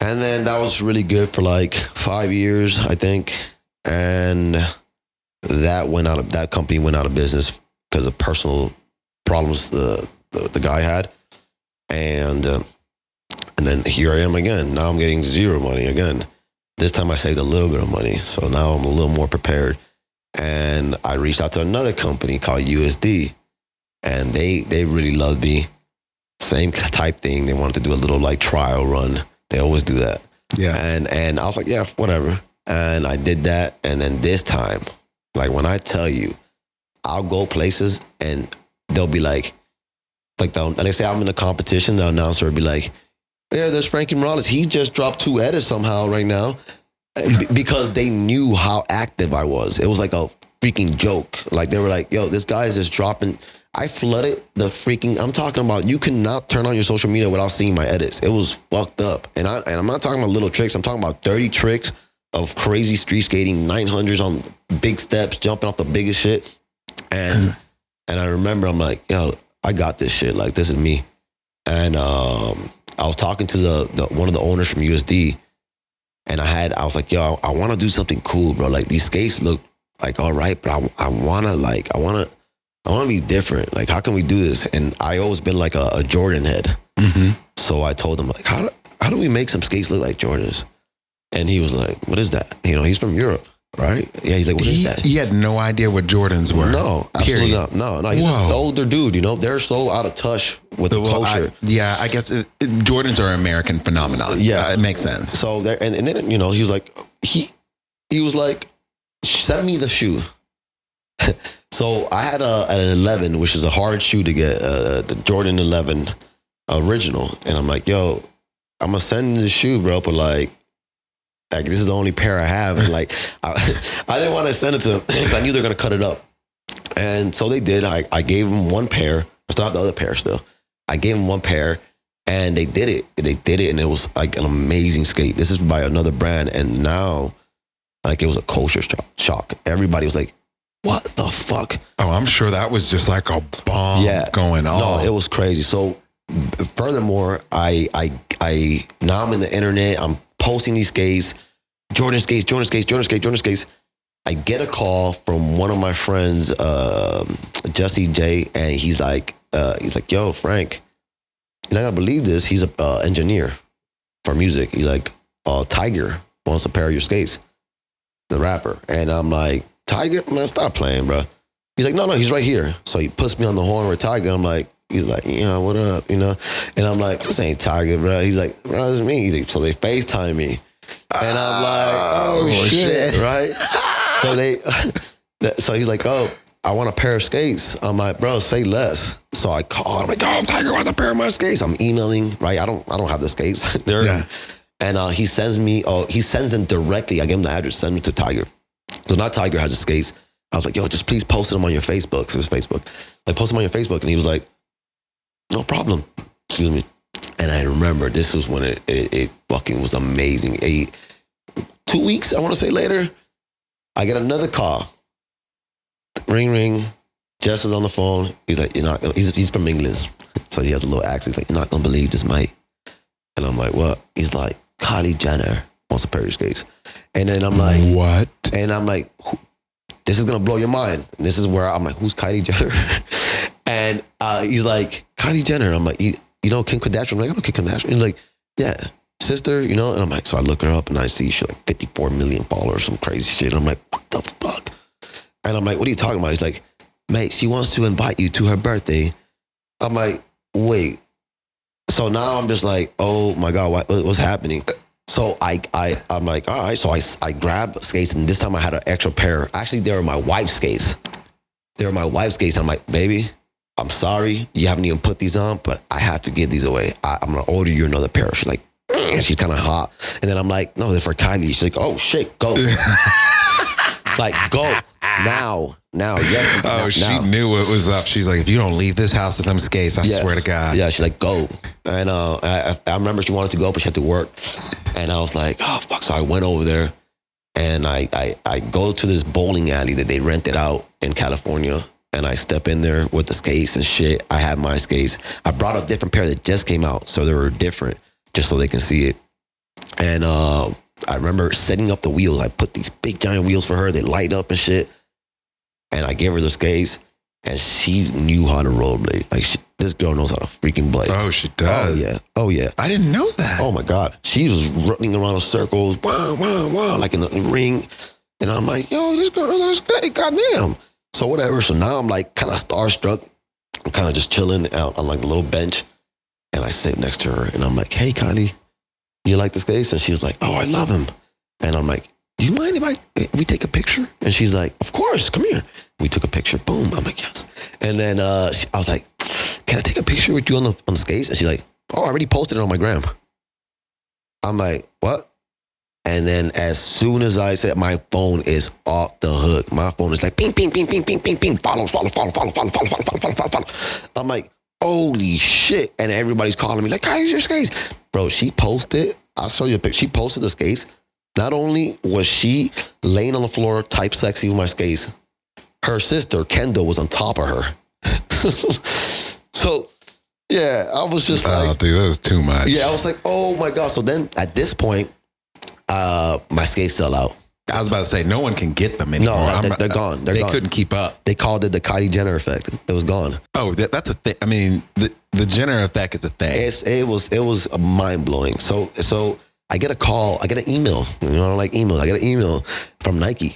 And then that was really good for like 5 years, I think. And that company went out of business because of personal problems the guy had. And then here I am again. Now I'm getting zero money again. This time I saved a little bit of money. So now I'm a little more prepared. And I reached out to another company called USD. And they really loved me. Same type thing. They wanted to do a little like trial run. They always do that. Yeah. And I was like, yeah, whatever. And I did that. And then this time, like when I tell you, I'll go places and they'll be like they say I'm in a competition, the announcer will be like, yeah, there's Frankie Morales. He just dropped 2 edits somehow right now. Because they knew how active I was. It was like a freaking joke. Like they were like, yo, this guy is just dropping. I flooded the freaking, I'm talking about, you cannot turn on your social media without seeing my edits. It was fucked up. And I'm not talking about little tricks. I'm talking about 30 tricks of crazy street skating, 900s on big steps, jumping off the biggest shit. And I remember I'm like, yo, I got this shit. Like, this is me. And I was talking to the one of the owners from USD. And I was like, yo, I want to do something cool, bro. Like, these skates look like all right, but I want to be different. Like, how can we do this? And I always been like a Jordan head. Mm-hmm. So I told him, like, how do we make some skates look like Jordans? And he was like, what is that? You know, he's from Europe, right? Yeah, he's like, what is that? He had no idea what Jordans were. No, absolutely not. No, he's just an older dude, you know? They're so out of touch with the culture. I guess Jordans are an American phenomenon. Yeah. It makes sense. So, and then, you know, he was like, he was like, send me the shoe. So I had an 11, which is a hard shoe to get, the Jordan 11 original. And I'm like, yo, I'm going to send the shoe, bro, but like, this is the only pair I have. And like, I didn't want to send it to them because I knew they're going to cut it up. And so they did. I gave them one pair. I still have the other pair still. I gave them one pair and they did it. And it was like an amazing skate. This is by another brand. And now, like, it was a culture shock. Everybody was like, what the fuck? Oh, I'm sure that was just like a bomb going on. No, it was crazy. So furthermore, I now I'm in the internet. I'm posting these skates, Jordan skates. I get a call from one of my friends, Jesse J, and he's like, yo, Frank, you're not gonna believe this. He's an engineer for music. He's like, Tiger wants a pair of your skates, the rapper. And I'm like, Tiger, man, stop playing, bro. He's like, no, he's right here. So he puts me on the horn with Tiger. I'm like, he's like, yeah, what up, you know? And I'm like, this ain't Tiger, bro. He's like, bro, it's me. So they FaceTime me. And I'm like, oh shit, right? So he's like, oh, I want a pair of skates. I'm like, bro, say less. So I call. I'm like, oh, Tiger wants a pair of my skates. I'm emailing, right? I don't have the skates. And he sends them directly. I give him the address, send them to Tiger. So now Tiger has the skates. I was like, yo, just please post them on your Facebook. So it's Facebook. Like, post them on your Facebook. And he was like, no problem. Excuse me. And I remember this was when it fucking was amazing. 2 weeks, I want to say later, I get another call. Ring. Jess is on the phone. He's like, he's from England. So he has a little accent. He's like, you're not going to believe this, mate. And I'm like, what? He's like, Kylie Jenner wants a pair of skates. And then I'm like, what? And I'm like, this is going to blow your mind. And this is where I'm like, who's Kylie Jenner? And he's like, Kylie Jenner. I'm like, you know Kim Kardashian? I'm like, I know Kim Kardashian. He's like, yeah, sister, you know? And I'm like, so I look her up and I see she like 54 million followers, some crazy shit. And I'm like, what the fuck? And I'm like, what are you talking about? He's like, mate, she wants to invite you to her birthday. I'm like, wait. So now I'm just like, oh my God, what's happening? So I'm like, all right. So I grabbed skates, and this time I had an extra pair. Actually, they were my wife's skates. And I'm like, baby, I'm sorry. You haven't even put these on, but I have to give these away. I'm going to order you another pair. She's like, she's kind of hot. And then I'm like, no, they're for Kylie. She's like, oh shit, go. Like, go now. Yeah. She knew what was up. She's like, if you don't leave this house with them skates, I swear to God. Yeah, she's like, go. And I remember she wanted to go, but she had to work. And I was like, oh, fuck. So I went over there and I go to this bowling alley that they rented out in California. And I step in there with the skates and shit. I have my skates. I brought a different pair that just came out. So they were different, just so they can see it. And I remember setting up the wheels. I put these big giant wheels for her. They light up and shit. And I gave her the skates, and she knew how to rollerblade. Like, this girl knows how to freaking blade. Oh, she does? Oh, yeah. I didn't know that. Oh, my God. She was running around in circles, wow, like in the ring. And I'm like, yo, this girl knows how to skate, goddamn. So whatever. So now I'm like kind of starstruck. I'm kind of just chilling out on like a little bench. And I sit next to her, and I'm like, hey, Kylie, you like the skates? And she was like, oh, I love him. And I'm like, do you mind if we take a picture? And she's like, of course, come here. We took a picture. Boom. I'm like, yes. And then I was like, can I take a picture with you on the skates? And she's like, oh, I already posted it on my gram. I'm like, what? And then as soon as I said, my phone is off the hook. My phone is like ping, ping, ping, ping, ping, ping, ping. Follow. I'm like, holy shit. And everybody's calling me like, guys, your skates. Bro, she posted, I'll show you a picture. She posted the skates. Not only was she laying on the floor, type sexy with my skates, her sister, Kendall, was on top of her. So, yeah, I was just like, oh, dude, that's too much. Yeah, I was like, oh my God. So then at this point, my skates sell out. I was about to say, no one can get them anymore. No, they're gone. They couldn't keep up. They called it the Kylie Jenner effect. It was gone. Oh, that's a thing. I mean, the Jenner effect is a thing. It was mind blowing. So I get a call. I get an email. You know, I don't like emails. I get an email from Nike,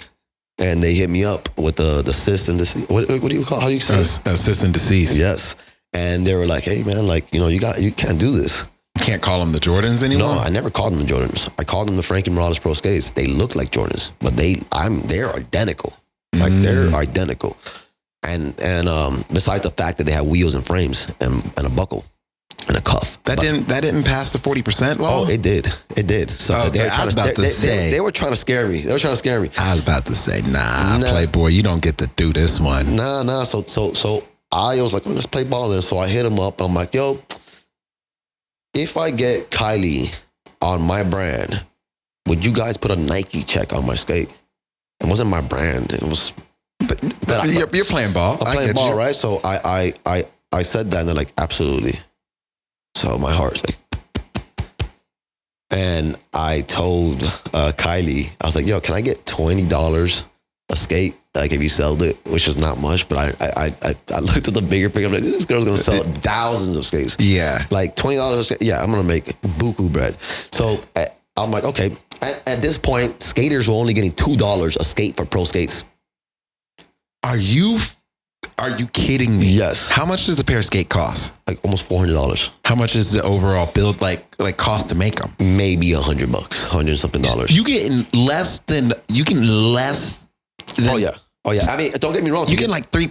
and they hit me up with the cis and the what do you call? How do you say it? Cis and deceased. Yes. And they were like, hey man, like, you know, you can't do this. You can't call them the Jordans anymore? No, I never called them the Jordans. I called them the Frankie Morales Pro Skates. They look like Jordans, but they're identical. Like they're identical. And besides the fact that they have wheels and frames and a buckle and a cuff. That didn't pass the 40% law? Oh, it did. So okay, they were trying to scare me. I was about to say, nah, Playboy, you don't get to do this one. Nah. So I was like, let's play ball then. So I hit him up. I'm like, yo, if I get Kylie on my brand, would you guys put a Nike check on my skate? It wasn't my brand. It was. But you're playing ball. I'm playing ball, right? So I said that, and they're like, absolutely. So my heart's like, and I told Kylie, I was like, yo, can I get $20 a skate? Like if you sold it, which is not much, but I looked at the bigger picture. I'm like, this girl's gonna sell thousands of skates. Yeah, like $20 a skate. Yeah, I'm gonna make buku bread. So I'm like, okay. At this point, skaters were only getting $2 a skate for pro skates. Are you kidding me? Yes. How much does a pair of skate cost? Like almost $400. How much is the overall build like cost to make them? Maybe $100, $100 something dollars. You getting less than. Oh yeah. I mean, don't get me wrong. You get like 3%,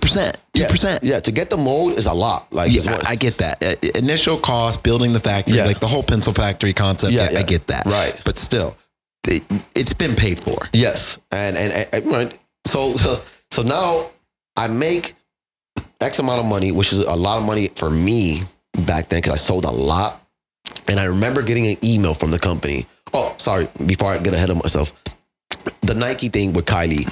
2%. Yeah. To get the mold is a lot. Like, yeah, I get that. Initial cost, building the factory, like the whole pencil factory concept. Yeah, I get that. Right. But still, it's been paid for. Yes. And right. So now I make X amount of money, which is a lot of money for me back then because I sold a lot. And I remember getting an email from the company. Oh, sorry. Before I get ahead of myself, the Nike thing with Kylie.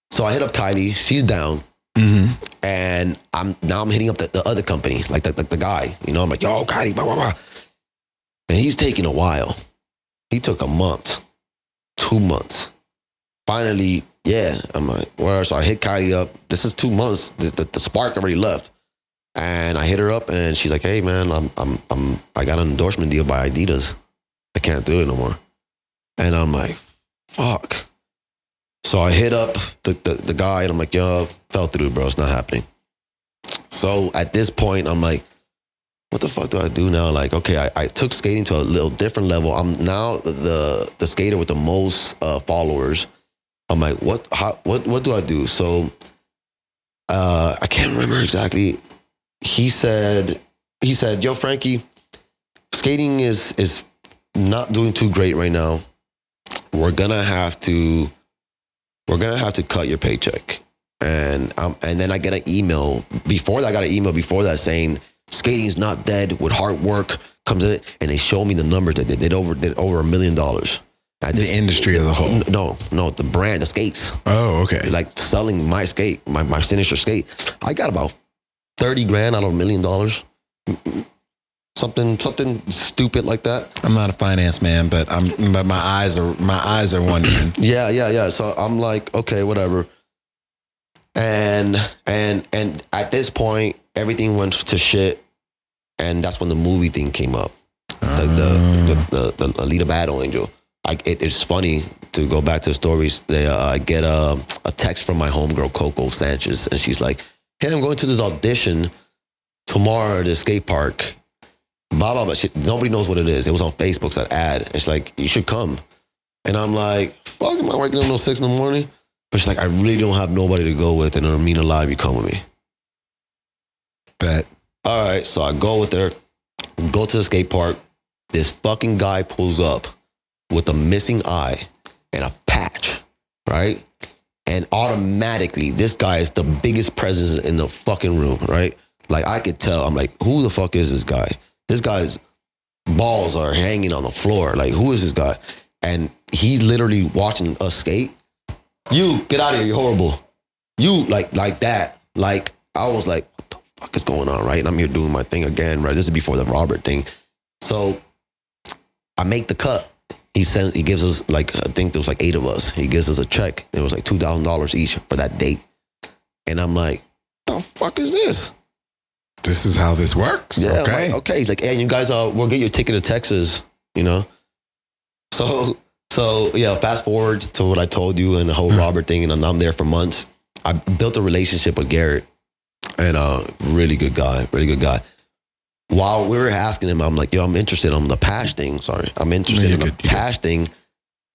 So I hit up Kylie. She's down. Mm-hmm. And I'm hitting up the other company, like the guy. You know, I'm like, yo, Kylie, blah, blah, blah. And he's taking a while. He took a month, 2 months. Finally, yeah, I'm like, whatever. So I hit Kylie up. This is 2 months. The spark already left. And I hit her up and she's like, hey man, I got an endorsement deal by Adidas. I can't do it no more. And I'm like, fuck. So I hit up the guy and I'm like, yo, fell through, bro. It's not happening. So at this point, I'm like, what the fuck do I do now? Like, okay, I took skating to a little different level. I'm now the skater with the most followers. I'm like, what do I do? So I can't remember exactly. He said, yo, Frankie, skating is not doing too great right now. We're gonna have to cut your paycheck. And then I get an email before that. I got an email before that saying skating is not dead with hard work comes in, and they show me the numbers that they did over $1 million. The industry as a whole. No, the brand, the skates. Oh, okay. Like selling my skate, my signature skate. I got about 30 grand out of $1 million. Something stupid like that. I'm not a finance man, but my eyes are wondering. Yeah. So I'm like, okay, whatever. And at this point, everything went to shit. And that's when the movie thing came up. The Alita Battle Angel. It's funny to go back to the stories. I get a text from my homegirl, Coco Sanchez. And she's like, hey, I'm going to this audition tomorrow at the skate park. Blah, blah, blah. Nobody knows what it is. It was on Facebook, that ad. It's like, you should come. And I'm like, fuck, am I waking up until 6 in the morning? But she's like, I really don't have nobody to go with, and it'll mean a lot if you come with me. Bet. All right, so I go with her, go to the skate park. This fucking guy pulls up with a missing eye and a patch, right? And automatically, this guy is the biggest presence in the fucking room, right? Like, I could tell. I'm like, who the fuck is this guy? This guy's balls are hanging on the floor. Like, who is this guy? And he's literally watching us skate. You, get out of here. You're horrible. You, like that. Like, I was like, what the fuck is going on, right? And I'm here doing my thing again, right? This is before the Robert thing. So I make the cut. He gives us, like, I think there was like 8 of us. He gives us a check. It was like $2,000 each for that date. And I'm like, the fuck is this? This is how this works. Yeah, Okay. I'm like, okay. He's like, hey, you guys, we'll get your ticket to Texas, you know? So yeah, fast forward to what I told you and the whole Robert thing. And I'm there for months. I built a relationship with Garrett, and really good guy. While we were asking him, I'm like, yo, I'm interested in the patch thing. Sorry. I'm interested in the patch thing.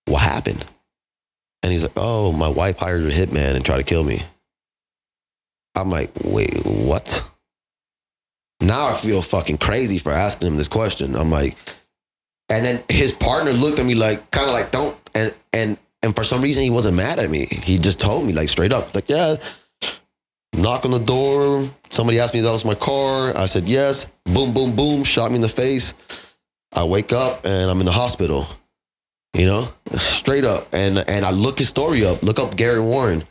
What happened? And he's like, oh, my wife hired a hitman and tried to kill me. I'm like, wait, what? Now I feel fucking crazy for asking him this question. I'm like, and then his partner looked at me like, kind of like, don't, and for some reason he wasn't mad at me. He just told me like straight up, like, yeah, knock on the door. Somebody asked me if that was my car. I said, yes. Boom, boom, boom. Shot me in the face. I wake up and I'm in the hospital, you know, straight up. And I look his story up, look up Gary Warren,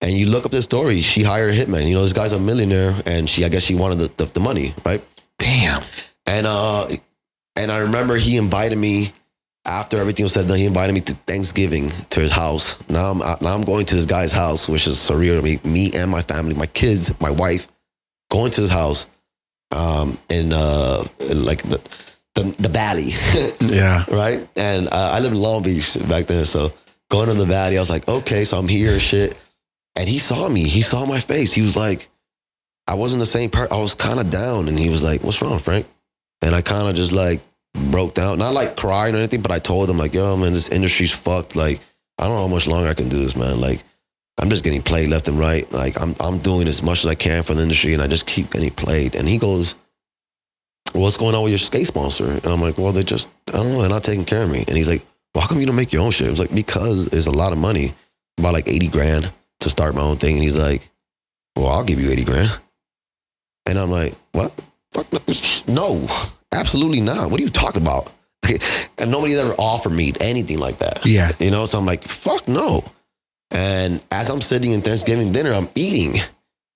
and you look up this story. She hired a hitman. You know, this guy's a millionaire, and I guess she wanted the money, right? Damn. And I remember he invited me after everything was said and done. He invited me to Thanksgiving to his house. Now I'm going to this guy's house, which is surreal to me. Me and my family, my kids, my wife, going to his house, in like the valley. Yeah. Right. And I lived in Long Beach back then, so going to the valley, I was like, okay, so I'm here and shit. And he saw me. He saw my face. He was like, I wasn't the same person. I was kind of down, and he was like, what's wrong, Frank? And I kind of just like broke down, not like crying or anything, but I told him like, yo, man, this industry's fucked. Like, I don't know how much longer I can do this, man. Like, I'm just getting played left and right. Like, I'm doing as much as I can for the industry, and I just keep getting played. And he goes, what's going on with your skate sponsor? And I'm like, well, I don't know, they're not taking care of me. And he's like, well, how come you don't make your own shit? I was like, because it's a lot of money, about like 80 grand to start my own thing. And he's like, well, I'll give you 80 grand. And I'm like, what? Fuck no, absolutely not. What are you talking about? And nobody's ever offered me anything like that. Yeah. You know, so I'm like, fuck no. And as I'm sitting in Thanksgiving dinner, I'm eating.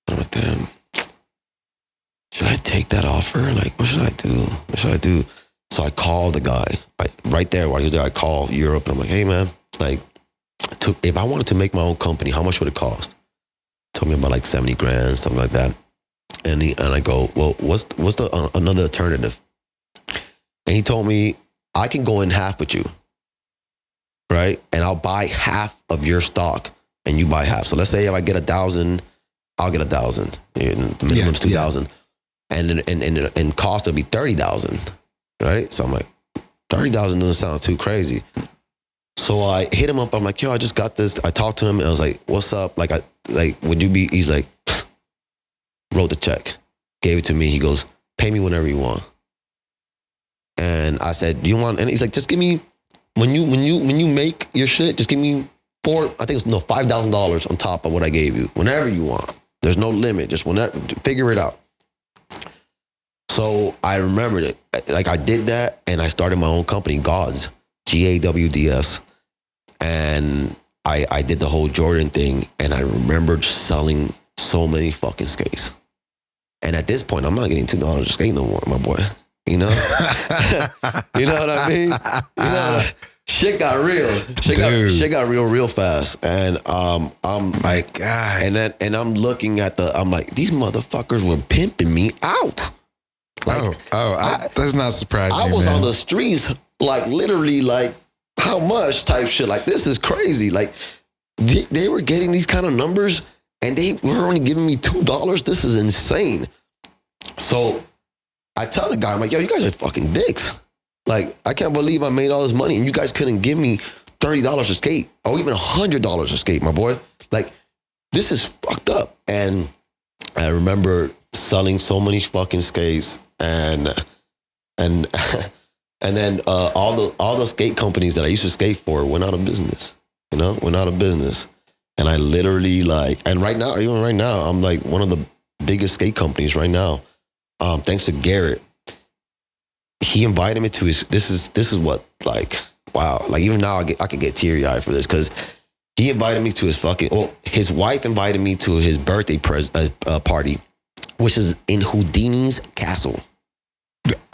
I'm like, damn, should I take that offer? Like, what should I do? What should I do? So I call the guy. Right there while he was there, I call Europe. And I'm like, hey, man, like, if I wanted to make my own company, how much would it cost? Told me about like 70 grand, something like that. And I go, well, what's the another alternative? And he told me, I can go in half with you, right? And I'll buy half of your stock, and you buy half. So let's say if I get 1,000, I'll get 1,000. The minimum's 2,000, and cost will be 30,000, right? So I'm like, 30,000 doesn't sound too crazy. So I hit him up. I'm like, yo, I just got this. I talked to him, and I was like, what's up? Would you be? He's like, wrote the check, gave it to me. He goes, pay me whenever you want. And I said, do you want? And he's like, just give me when you make your shit, just give me $5,000 on top of what I gave you, whenever you want. There's no limit. Just whenever, figure it out. So I remembered it. Like, I did that, and I started my own company, Gawds, GAWDS, and I did the whole Jordan thing, and I remembered selling so many fucking skates. And at this point, I'm not getting $2 a skate no more, my boy. You know? You know what I mean? You know, shit got real. Shit got real fast. And I'm My God. and I'm looking at I'm like, these motherfuckers were pimping me out. Like, that's not surprising. I was on the streets, like, literally, like, how much type shit. Like, this is crazy. Like, they were getting these kind of numbers, and they were only giving me $2. This is insane. So I tell the guy, I'm like, yo, you guys are fucking dicks. Like, I can't believe I made all this money, and you guys couldn't give me $30 a skate, or even $100 a skate, my boy. Like, this is fucked up. And I remember selling so many fucking skates, and And then all the skate companies that I used to skate for went out of business. Went out of business. And I literally and even right now, I'm like one of the biggest skate companies right now. Thanks to Garrett. He invited me to his, this is what, wow. Like even now I could get teary eyed for this because he invited me to his wife invited me to his birthday party, which is in Houdini's castle.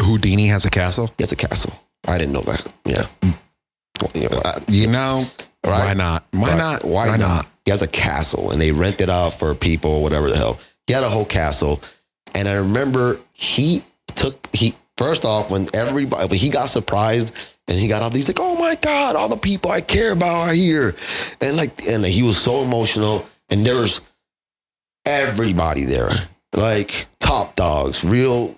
Houdini has a castle? He has a castle. I didn't know that. Yeah. Right? Why not? Why not? He has a castle and they rent it out for people, whatever the hell. He had a whole castle. And I remember first off, when he got surprised and he got off, he's like, oh my God, all the people I care about are here. And he was so emotional. And there was everybody there, like top dogs, real,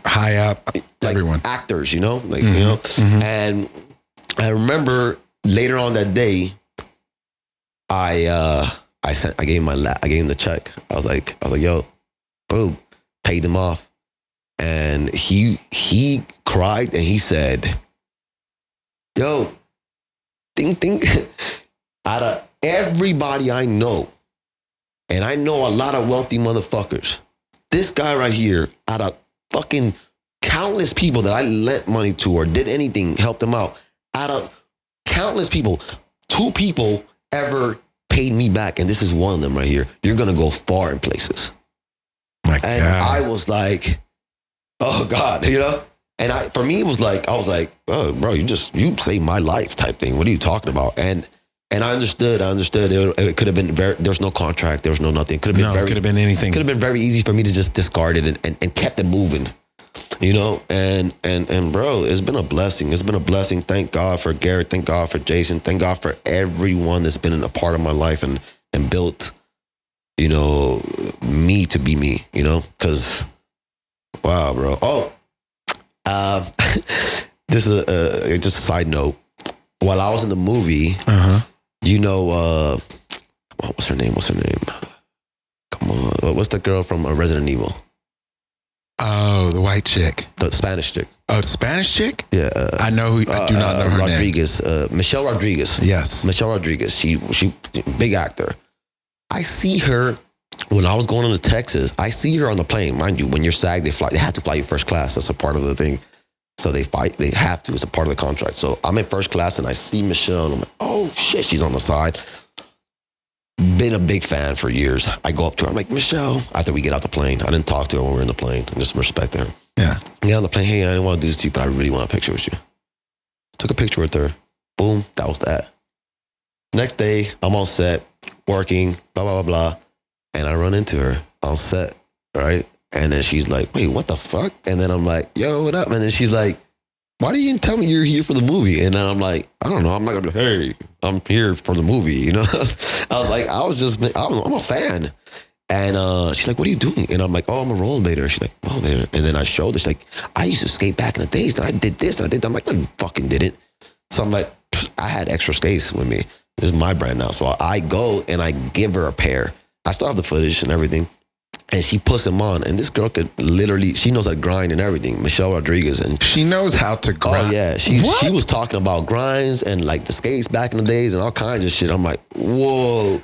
high up, everyone, actors, And I remember later on that day, I gave him the check. I was like, yo, boom, paid him off. And he cried and he said, yo, think, out of everybody I know, and I know a lot of wealthy motherfuckers, this guy right here, out of fucking countless people that I lent money to or did anything, helped them out, out of countless people, 2 people ever paid me back, and this is one of them right here. You're gonna go far in places. My God. I was like, oh God, And for me, it was like, I was like, oh, bro, you saved my life type thing. What are you talking about? And I understood. It could have been there's no contract. There was no nothing. Could have been anything. Could have been very easy for me to just discard it and kept it moving. And bro, it's been a blessing. It's been a blessing. Thank God for Garrett. Thank God for Jason. Thank God for everyone that's been a part of my life and built, me to be me, because, wow, bro. Oh, this is just a side note. While I was in the movie, what's her name? Come on. What's the girl from Resident Evil? Oh, the white chick. The Spanish chick. Oh, the Spanish chick? Yeah. I do not know her Rodriguez, name. Michelle Rodriguez. Yes. Michelle Rodriguez. She big actor. I see her when I was going into Texas. I see her on the plane. Mind you, when you're SAG, they have to fly you first class. That's a part of the thing. So they have to. It's a part of the contract. So I'm in first class and I see Michelle and I'm like, oh shit, she's on the side. Been a big fan for years. I go up to her. I'm like, Michelle, after we get out the plane. I didn't talk to her when we were in the plane. I just respect her. Yeah. I get on the plane. Hey, I didn't want to do this to you, but I really want a picture with you. Took a picture with her. Boom. That was that. Next day, I'm on set, working, blah, blah, blah, blah. And I run into her on set, right? And then she's like, wait, what the fuck? And then I'm like, yo, what up? And then she's like, why didn't you tell me you're here for the movie? And then I'm like, I don't know. I'm not going to, hey, I'm here for the movie. I was like, I'm a fan. And she's like, what are you doing? And I'm like, oh, I'm a rollerblader. She's like, rollerblader. And then I showed her. She's like, I used to skate back in the days. And I did this and I did that. I'm like, no, you fucking didn't. So I'm like, I had extra skates with me. This is my brand now. So I go and I give her a pair. I still have the footage and everything. And she puts them on. And this girl could literally, she knows how to grind and everything. Michelle Rodriguez. And she knows how to grind. Oh, yeah. She was talking about grinds and like the skates back in the days and all kinds of shit. I'm like, whoa.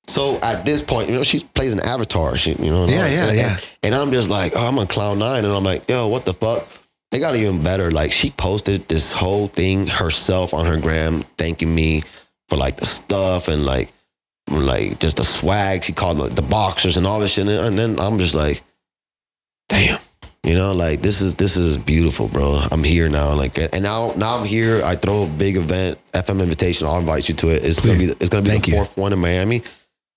So at this point, she plays an avatar. Yeah. And I'm just like, oh, I'm on cloud 9. And I'm like, yo, what the fuck? They got even better. Like she posted this whole thing herself on her gram, thanking me for like the stuff and like just the swag. She called the boxers and all this shit. And then I'm just like, damn, like this is beautiful, bro. I'm here now. Like, and now I'm here. I throw a big event, FM Invitation. I'll invite you to it. It's gonna be the fourth one in Miami,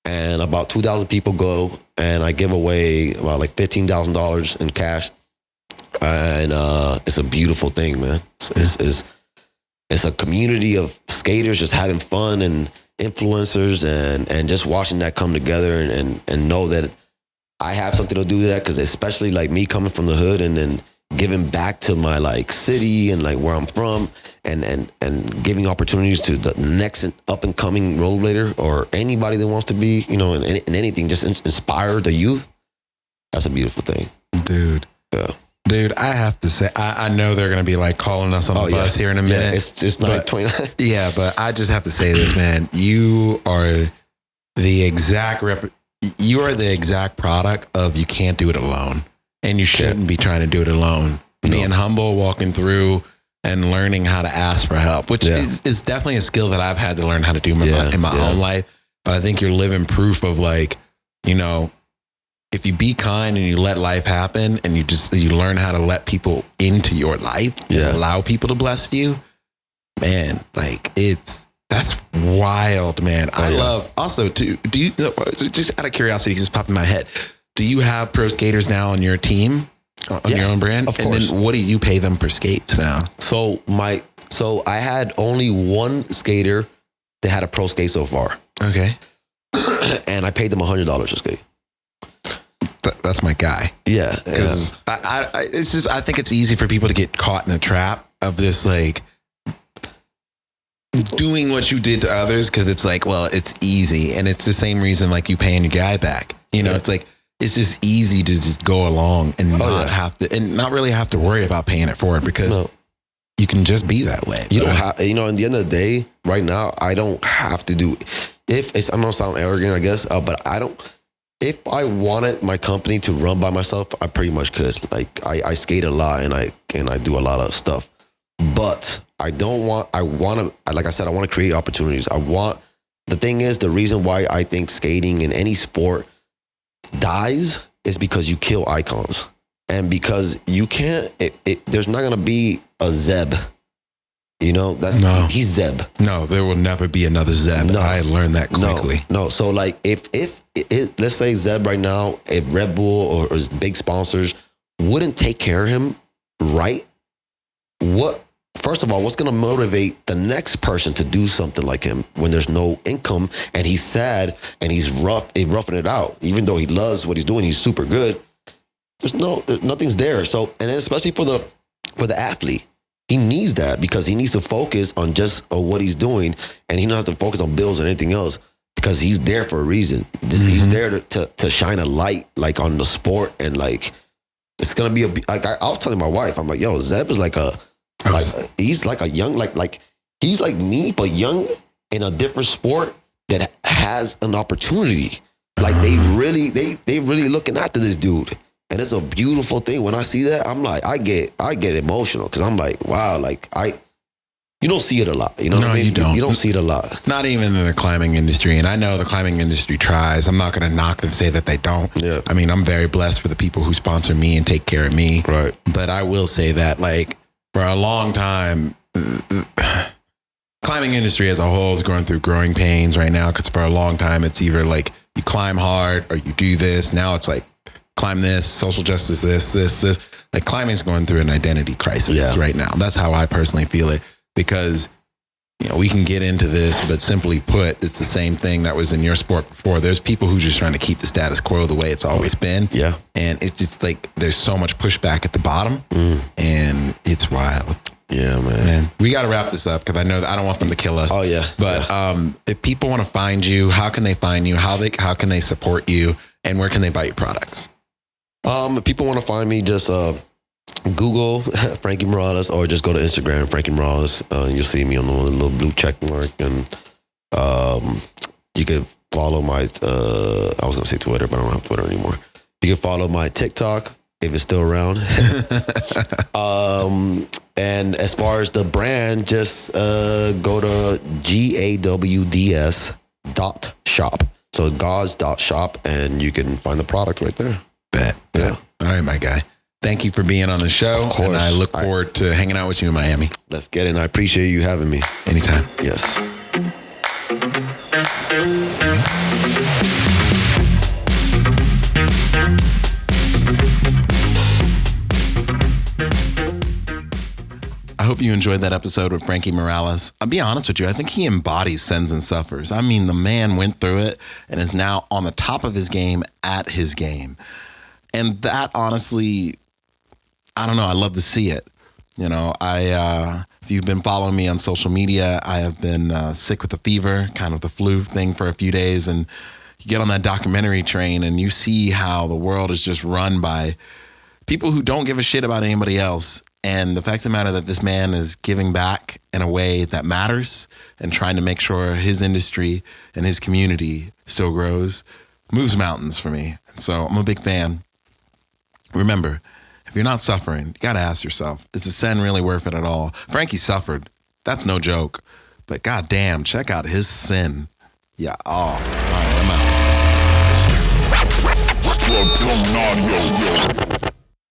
and about 2,000 people go. And I give away about like $15,000 in cash, and it's a beautiful thing, man. It's a community of skaters just having fun and influencers and just watching that come together and know that I have something to do with that, because especially like me coming from the hood and then giving back to my like city and like where I'm from and giving opportunities to the next up and coming rollerblader or anybody that wants to be, in anything, just inspire the youth. That's a beautiful thing. Dude. Yeah. Dude, I have to say, I know they're going to be like calling us on the bus here in a minute. Yeah, it's 9:29. Yeah, but I just have to say this, man. You are the exact product of you can't do it alone, and you shouldn't be trying to do it alone. No. Being humble, walking through, and learning how to ask for help, which is definitely a skill that I've had to learn how to do in my own life. But I think you're living proof of like, you know, if you be kind and you let life happen and you learn how to let people into your life and allow people to bless you, man, like that's wild, man. I love also too. Do you, just out of curiosity, just popped in my head, do you have pro skaters now on your team, on your own brand? Of course. And then what do you pay them per skates now? So I had only one skater that had a pro skate so far. Okay. And I paid them $100 a skate. That's my guy. Yeah. Because I think it's easy for people to get caught in a trap of just like doing what you did to others because it's like, well, it's easy. And it's the same reason like you paying your guy back. You know, it's like, it's just easy to just go along and not really have to worry about paying it forward because you can just be that way. You don't have, you know, in the end of the day, right now, I don't have to do, I'm gonna sound arrogant, I guess, but if I wanted my company to run by myself, I pretty much could. Like I skate a lot and I do a lot of stuff, but like I said, I want to create opportunities. The thing is, the reason why I think skating in any sport dies is because you kill icons. And because you can't, there's not going to be a Zeb. You know, he's Zeb. No, there will never be another Zeb. No, I learned that quickly. No. So like if let's say Zeb right now, if Red Bull or his big sponsors wouldn't take care of him, right? First of all, what's going to motivate the next person to do something like him when there's no income and he's sad and he's roughing it out? Even though he loves what he's doing, he's super good. Nothing's there. So, and then especially for the athlete, he needs that because he needs to focus on just what he's doing, and he doesn't have to focus on bills and anything else because he's there for a reason. He's there to shine a light like on the sport, and like it's gonna be like I was telling my wife, I'm like, yo, Zeb is he's like a young he's like me but young in a different sport that has an opportunity. Like they really looking after this dude. And it's a beautiful thing. When I see that, I'm like, I get emotional because I'm like, wow, like you don't see it a lot. You know what I mean? You don't. You don't see it a lot. Not even in the climbing industry. And I know the climbing industry tries. I'm not going to knock and say that they don't. Yeah. I mean, I'm very blessed for the people who sponsor me and take care of me. Right. But I will say that like for a long time, climbing industry as a whole is going through growing pains right now. Because for a long time, it's either like you climb hard or you do this. Now it's like, climb this, social justice, this. Like climbing's going through an identity crisis right now. That's how I personally feel it because, you know, we can get into this, but simply put, it's the same thing that was in your sport before. There's people who just trying to keep the status quo the way it's always been. Yeah. And it's just like, there's so much pushback at the bottom and it's wild. Yeah, man. We got to wrap this up because I know that I don't want them to kill us. Oh yeah. But if people want to find you, how can they find you? How can they support you? And where can they buy your products? If people want to find me, just Google Frankie Morales or just go to Instagram, Frankie Morales. You'll see me on the little blue check mark. And you can follow my, I was going to say Twitter, but I don't have Twitter anymore. You can follow my TikTok if it's still around. And as far as the brand, just go to GAWDS.shop. So gauze.shop, and you can find the product right there. Bet. Yeah. All right, my guy. Thank you for being on the show. Of course. And I look forward to hanging out with you in Miami. Let's get it. And I appreciate you having me. Anytime. Yes. I hope you enjoyed that episode with Frankie Morales. I'll be honest with you, I think he embodies Sends and Suffers. I mean, the man went through it and is now on the top of his game at his game. And that honestly, I don't know, I love to see it. You know, if you've been following me on social media, I have been sick with a fever, kind of the flu thing for a few days. And you get on that documentary train and you see how the world is just run by people who don't give a shit about anybody else. And the fact of the matter that this man is giving back in a way that matters and trying to make sure his industry and his community still grows moves mountains for me. And so I'm a big fan. Remember, if you're not suffering, you got to ask yourself, is the sin really worth it at all? Frankie suffered. That's no joke. But goddamn, check out his sin. Yeah. Oh, all right, I'm out.